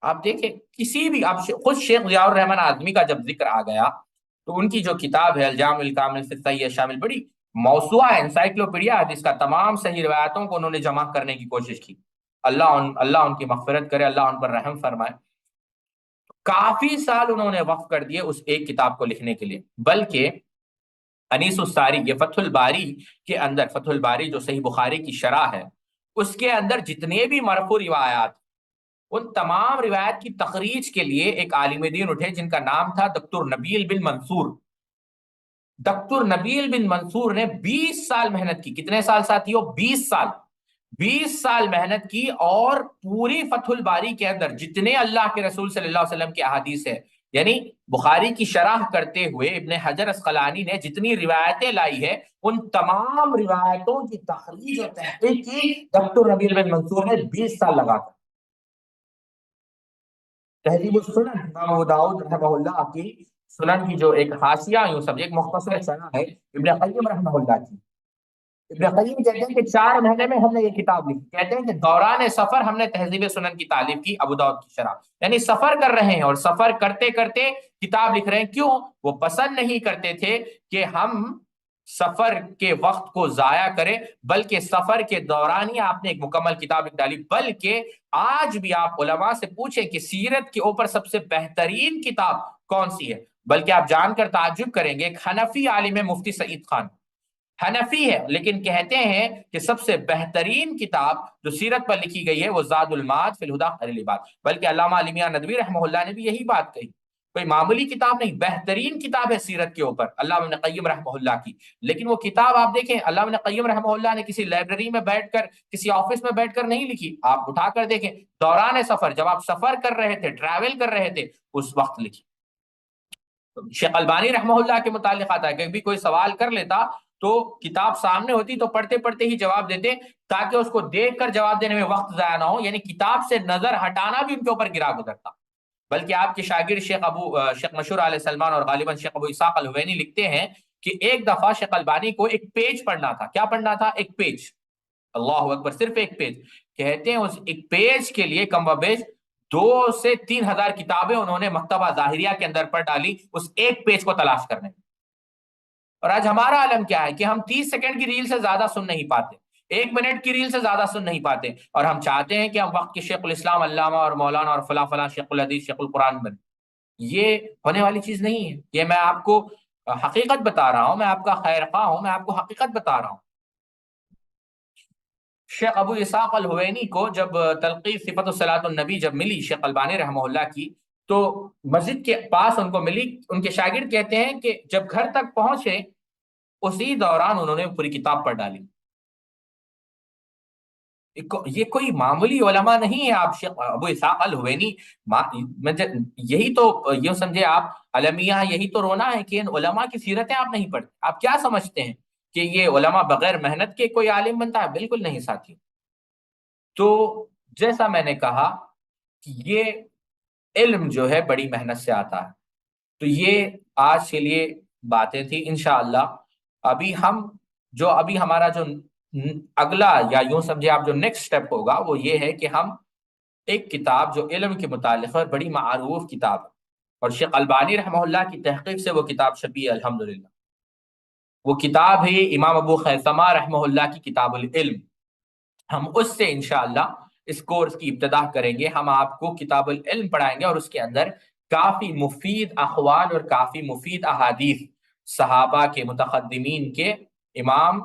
آپ دیکھیں کسی بھی، آپ خود شیخ ضیاء الرحمن اعظمی کا جب ذکر آ گیا تو ان کی جو کتاب ہے الجامع الکامل فی الصحیح شامل، بڑی موسوعہ انسائکلوپیڈیا حدیث کا، تمام صحیح روایتوں کو انہوں نے جمع کرنے کی کوشش کی۔ اللہ ان کی مغفرت کرے، اللہ ان پر رحم فرمائے۔ کافی سال انہوں نے وقف کر دیے اس ایک کتاب کو لکھنے کے لیے، بلکہ انیس الساری، یہ فتح الباری کے اندر، فتح الباری جو صحیح بخاری کی شرح ہے، اس کے اندر جتنے بھی مرفوع روایات، ان تمام روایت کی تخریج کے لیے ایک عالم دین اٹھے جن کا نام تھا دکتور نبیل بن منصور۔ دکتور نبیل بن منصور نے 20 سال محنت کی۔ کتنے سال ساتھیوں؟ 20 سال۔ 20 سال محنت کی، اور پوری فتح الباری کے اندر جتنے اللہ کے رسول صلی اللہ علیہ وسلم کے احادیث ہے، یعنی بخاری کی شرح کرتے ہوئے ابن حجر اسقلانی نے جتنی روایتیں لائی ہے، ان تمام روایتوں کی تخریج اور تحقیق کی دکتور نبیل بن منصور نے 20 سال لگا کر۔ تہذیب السنن، امام ابو داؤد رحمہ اللہ کی سنن کی جو ایک حاشیہ، یوں سمجھے ایک مختصر شرح ہے ابن قیم رحمہ اللہ کی۔ ابن قیم کہتے ہیں کہ 4 مہینے میں ہم نے یہ کتاب لکھی۔ کہتے ہیں کہ دوران سفر ہم نے تہذیب سنن کی تالیف کی، ابو داؤد کی شرح، یعنی سفر کر رہے ہیں اور سفر کرتے کرتے کتاب لکھ رہے ہیں۔ کیوں؟ وہ پسند نہیں کرتے تھے کہ ہم سفر کے وقت کو ضائع کریں، بلکہ سفر کے دوران ہی آپ نے ایک مکمل کتاب لکھ ڈالی۔ بلکہ آج بھی آپ علماء سے پوچھیں کہ سیرت کے اوپر سب سے بہترین کتاب کون سی ہے، بلکہ آپ جان کر تعجب کریں گے، ایک حنفی عالم ہے مفتی سعید خان، حنفی ہے، لیکن کہتے ہیں کہ سب سے بہترین کتاب جو سیرت پر لکھی گئی ہے وہ زاد المعاد فی الہدی خیر العباد۔ بلکہ علامہ علی میاں ندوی رحمہ اللہ نے بھی یہی بات کہی، کوئی معمولی کتاب نہیں، بہترین کتاب ہے سیرت کے اوپر علامہ ابن قیم رحمہ اللہ کی۔ لیکن وہ کتاب آپ دیکھیں، علامہ ابن قیم رحمہ اللہ نے کسی لائبریری میں بیٹھ کر، کسی آفس میں بیٹھ کر نہیں لکھی، آپ اٹھا کر دیکھیں دوران سفر، جب آپ سفر کر رہے تھے، ٹریول کر رہے تھے، اس وقت لکھی۔ شیخ البانی رحمہ اللہ کے متعلق آتا ہے کہ بھی کوئی سوال کر لیتا تو کتاب سامنے ہوتی تو پڑھتے پڑھتے ہی جواب دیتے، تاکہ اس کو دیکھ کر جواب دینے میں وقت ضائع نہ ہو، یعنی کتاب سے نظر ہٹانا بھی ان کے اوپر گرا گزرتا۔ بلکہ آپ کے شاگرد شیخ مشہور علیہ سلمان اور غالباً شیخ ابو اسحاق الحوینی لکھتے ہیں کہ ایک دفعہ شیخ البانی کو ایک پیج پڑھنا تھا۔ کیا پڑھنا تھا؟ ایک پیج۔ اللہ اکبر، صرف ایک پیج۔ کہتے ہیں اس ایک پیج کے لیے کم و بیش 2 سے 3 ہزار کتابیں انہوں نے مکتبہ ظاہریہ کے اندر پڑھ ڈالی اس ایک پیج کو تلاش کرنے میں۔ اور آج ہمارا عالم کیا ہے کہ ہم 30 سیکنڈ کی ریل سے زیادہ سن نہیں پاتے، 1 منٹ کی ریل سے زیادہ سن نہیں پاتے، اور ہم چاہتے ہیں کہ ہم وقت کے شیخ الاسلام علامہ اور مولانا اور فلاں فلاں شیخ الحدیث شیخ القرآن بن۔ یہ ہونے والی چیز نہیں ہے۔ یہ میں آپ کو حقیقت بتا رہا ہوں، میں آپ کا خیر خواہ ہوں، میں آپ کو حقیقت بتا رہا ہوں۔ شیخ ابو اسحاق الحوینی کو جب تلقی صفت الصلاۃ النبی جب ملی شیخ البانی رحمہ اللہ کی، تو مسجد کے پاس ان کو ملی۔ ان کے شاگرد کہتے ہیں کہ جب گھر تک پہنچے اسی دوران انہوں نے پوری کتاب پڑھ ڈالی۔ یہ کوئی معمولی علماء نہیں ہے۔ آپ شیخ ابو اسحاق الحوینی، یہی تو، یہ سمجھے آپ المیہ، یہی تو رونا ہے کہ ان علماء کی سیرتیں آپ نہیں پڑھتے۔ آپ کیا سمجھتے ہیں کہ یہ علماء بغیر محنت کے کوئی عالم بنتا ہے؟ بالکل نہیں ساتھی۔ تو جیسا میں نے کہا کہ یہ علم جو ہے بڑی محنت سے آتا ہے۔ تو یہ آج کے لیے باتیں تھی۔ انشاءاللہ ابھی ہمارا جو اگلا، یا یوں سمجھے آپ جو نیکسٹ سٹیپ ہوگا، وہ یہ ہے کہ ہم ایک کتاب جو علم کے متعلق ہے، بڑی معروف کتاب ہے، اور شیخ البانی رحمہ اللہ کی تحقیق سے وہ کتاب چھپی ہے الحمدللہ۔ وہ کتاب ہے امام ابو خیثمہ رحمہ اللہ کی کتاب العلم۔ ہم اس سے انشاءاللہ اس کورس کی ابتدا کریں گے۔ ہم آپ کو کتاب العلم پڑھائیں گے، اور اس کے اندر کافی مفید اقوال اور کافی مفید احادیث صحابہ کے، متقدمین کے، امام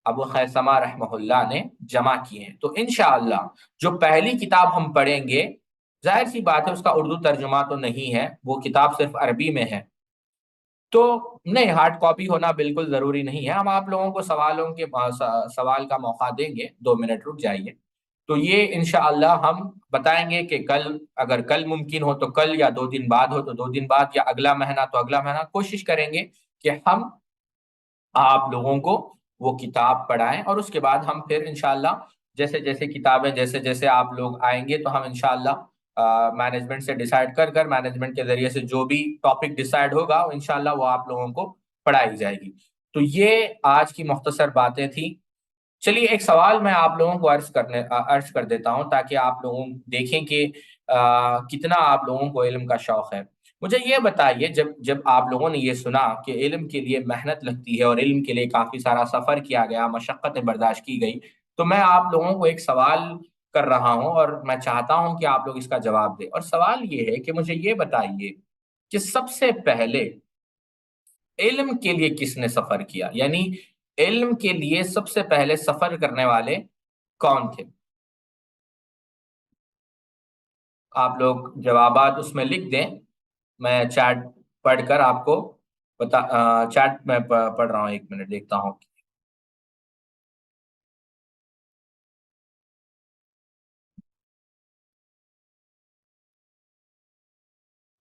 ابو خیثمہ رحمہ اللہ نے جمع کیے ہیں۔ تو انشاءاللہ جو پہلی کتاب ہم پڑھیں گے، ظاہر سی بات ہے اس کا اردو ترجمہ تو نہیں ہے، وہ کتاب صرف عربی میں ہے، تو نہیں، ہارڈ کاپی ہونا بالکل ضروری نہیں ہے۔ ہم آپ لوگوں کو سوال کا موقع دیں گے، 2 منٹ رک جائیے۔ تو یہ انشاءاللہ ہم بتائیں گے کہ اگر کل ممکن ہو تو کل، یا 2 دن بعد ہو تو 2 دن بعد، یا اگلا مہینہ تو اگلا مہینہ، کوشش کریں گے کہ ہم آپ لوگوں کو وہ کتاب پڑھائیں، اور اس کے بعد ہم پھر انشاءاللہ جیسے جیسے کتابیں، جیسے جیسے آپ لوگ آئیں گے تو ہم انشاءاللہ مینجمنٹ سے ڈیسائیڈ کر کر مینجمنٹ کے ذریعے سے جو بھی ٹاپک ڈیسائیڈ ہوگا انشاءاللہ وہ آپ لوگوں کو پڑھائی جائے گی۔ تو یہ آج کی مختصر باتیں تھیں۔ چلیے ایک سوال میں آپ لوگوں کو عرض کر دیتا ہوں تاکہ آپ لوگوں دیکھیں کہ کتنا آپ لوگوں کو علم کا شوق ہے۔ مجھے یہ بتائیے، جب آپ لوگوں نے یہ سنا کہ علم کے لیے محنت لگتی ہے اور علم کے لیے کافی سارا سفر کیا گیا، مشقتیں برداشت کی گئی، تو میں آپ لوگوں کو ایک سوال کر رہا ہوں اور میں چاہتا ہوں کہ آپ لوگ اس کا جواب دیں۔ اور سوال یہ ہے کہ مجھے یہ بتائیے کہ سب سے پہلے علم کے لیے کس نے سفر کیا؟ یعنی علم کے لیے سب سے پہلے سفر کرنے والے کون تھے؟ آپ لوگ جوابات اس میں لکھ دیں، میں چیٹ پڑھ کر آپ کو چیٹ میں پڑھ رہا ہوں، 1 منٹ دیکھتا ہوں۔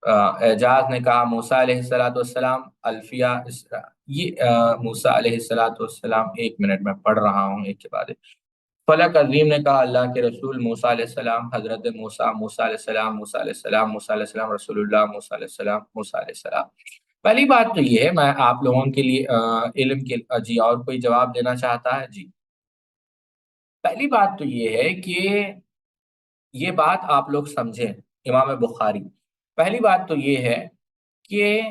اعجاز نے کہا موسیٰ علیہ السلام، الفیہ یہ موسیٰ علیہ السلام، 1 منٹ میں پڑھ رہا ہوں ایک کے بعد ایک۔ فلک عظیم نے کہا اللہ کے رسول موسیٰ علیہ السلام، حضرت موسیٰ علیہ السلام، موسیٰ علیہ السلام، موسیٰ علیہ السلام، رسول اللہ موسیٰ علیہ السلام، موسیٰ علیہ السلام۔ پہلی بات تو یہ ہے، میں آپ لوگوں کے لیے علم کے جی اور کوئی جواب دینا چاہتا ہے؟ جی پہلی بات تو یہ ہے کہ یہ بات آپ لوگ سمجھیں، امام بخاری، پہلی بات تو یہ ہے کہ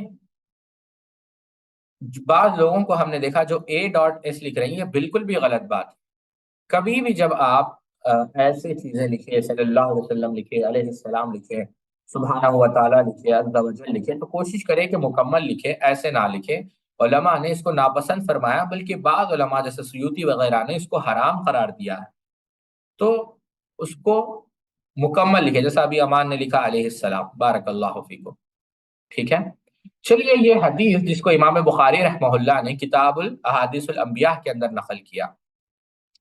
بعض لوگوں کو ہم نے دیکھا جو A.S لکھ رہی ہیں، یہ بالکل بھی غلط بات ہے۔ کبھی بھی جب آپ ایسے چیزیں لکھے، صلی اللہ علیہ وسلم لکھے، علیہ السلام لکھے، سبحانہ و تعالیٰ لکھے، عز و جل لکھے، تو کوشش کرے کہ مکمل لکھے، ایسے نہ لکھے۔ علماء نے اس کو ناپسند فرمایا، بلکہ بعض علماء جیسے سیوطی وغیرہ نے اس کو حرام قرار دیا ہے۔ تو اس کو مکمل لکھے، جیسا ابھی امان نے لکھا علیہ السلام، بارک اللہ فیکم، ٹھیک ہے؟ چلیے یہ حدیث جس کو امام بخاری رحمہ اللہ نے کتاب الاحادیث الانبیاء کے اندر نقل کیا،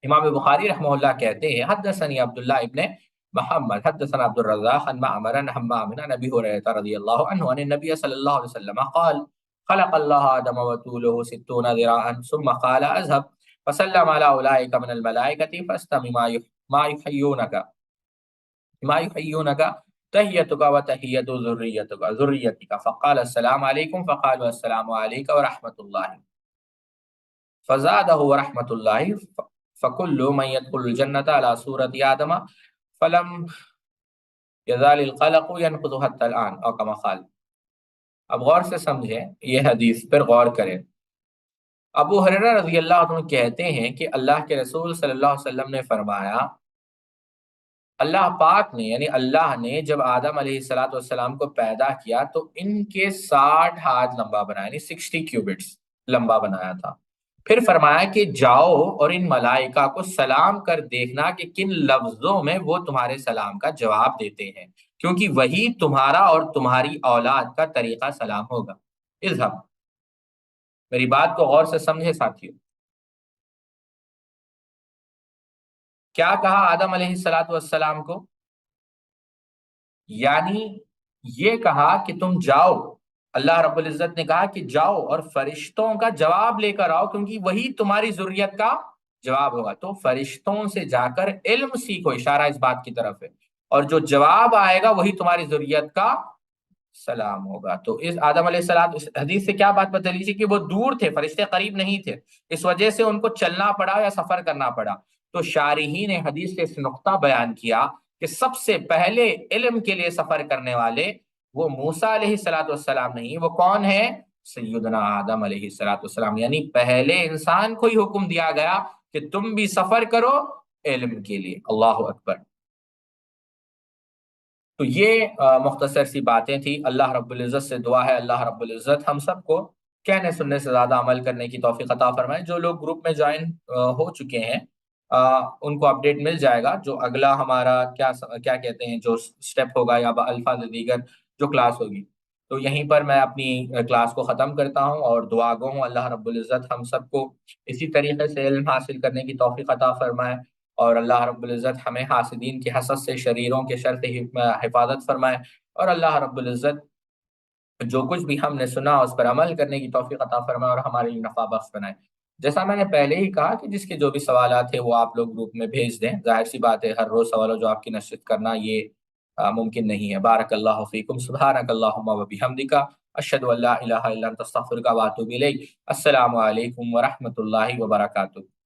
امام بخاری رحمہ اللہ کہتے ہیں حدثنی عبداللہ ابن محمد حدثنا عبد الرزاق عن معمر عن حمام عن ابي هريره رضي الله عنه عن النبي صلى الله عليه وسلم قال خلق الله آدم وطوله 60 ذراعا ثم قال اذهب فسلم على اولئك من الملائكه فاستمع ما يحيونك تحيتك وتحية ذريتك فقال السلام عليكم فقالوا السلام عليك ورحمة الله فزاده ورحمة الله فكل من يدخل الجنة على صورة آدم فلم يزال القلق ينقض حتى الآن او كما قال۔ اب غور سے سمجھیں، یہ حدیث پر غور کریں۔ ابو ہریرہ رضی اللہ عنہ کہتے ہیں کہ اللہ کے رسول صلی اللہ علیہ وسلم نے فرمایا، اللہ پاک نے یعنی اللہ نے جب آدم علیہ السلام کو پیدا کیا تو ان کے 60 ہاتھ لمبا بنایا، یعنی 60 کیوبٹس لمبا بنایا تھا۔ پھر فرمایا کہ جاؤ اور ان ملائکہ کو سلام کر دیکھنا کہ کن لفظوں میں وہ تمہارے سلام کا جواب دیتے ہیں، کیونکہ وہی تمہارا اور تمہاری اولاد کا طریقہ سلام ہوگا۔ اذهب، میری بات کو غور سے سمجھے ساتھیو، کیا کہا آدم علیہ السلام کو؟ یعنی یہ کہا کہ تم جاؤ، اللہ رب العزت نے کہا کہ جاؤ اور فرشتوں کا جواب لے کر آؤ، کیونکہ وہی تمہاری ذریت کا جواب ہوگا۔ تو فرشتوں سے جا کر علم سیکھو، اشارہ اس بات کی طرف ہے، اور جو جواب آئے گا وہی تمہاری ذریت کا سلام ہوگا۔ تو اس آدم علیہ السلام، اس حدیث سے کیا بات پتہ چلی کہ وہ دور تھے، فرشتے قریب نہیں تھے، اس وجہ سے ان کو چلنا پڑا یا سفر کرنا پڑا۔ تو شارحین حدیث سے اس نقطہ بیان کیا کہ سب سے پہلے علم کے لیے سفر کرنے والے وہ موسیٰ علیہ السلام نہیں، وہ کون ہے؟ سیدنا آدم علیہ السلام۔ یعنی پہلے انسان کو ہی حکم دیا گیا کہ تم بھی سفر کرو علم کے لیے۔ اللہ اکبر۔ تو یہ مختصر سی باتیں تھی۔ اللہ رب العزت سے دعا ہے اللہ رب العزت ہم سب کو کہنے سننے سے زیادہ عمل کرنے کی توفیق عطا فرمائے۔ جو لوگ گروپ میں جوائن ہو چکے ہیں ان کو اپڈیٹ مل جائے گا، جو اگلا ہمارا کیا کہتے ہیں جو سٹیپ ہوگا یا الفاظ دیگر جو کلاس ہوگی۔ تو یہیں پر میں اپنی کلاس کو ختم کرتا ہوں اور دعا گو ہوں اللہ رب العزت ہم سب کو اسی طریقے سے علم حاصل کرنے کی توفیق عطا فرمائے، اور اللہ رب العزت ہمیں حاسدین کی حسد سے، شریروں کے شر سے حفاظت فرمائے، اور اللہ رب العزت جو کچھ بھی ہم نے سنا اس پر عمل کرنے کی توفیق عطا فرمائے اور ہمارے لیے نفع بخش بنائے۔ جیسا میں نے پہلے ہی کہا کہ جس کے جو بھی سوالات ہیں وہ آپ لوگ گروپ میں بھیج دیں، ظاہر سی بات ہے ہر روز سوالوں جو آپ کی نشست کرنا یہ ممکن نہیں ہے۔ بارک اللہ فیکم، سبحانک اللہم و بحمدک، اشہد ان لا الہ الا انت، استغفرک و اتوب الیک۔ السلام علیکم ورحمۃ اللہ وبرکاتہ۔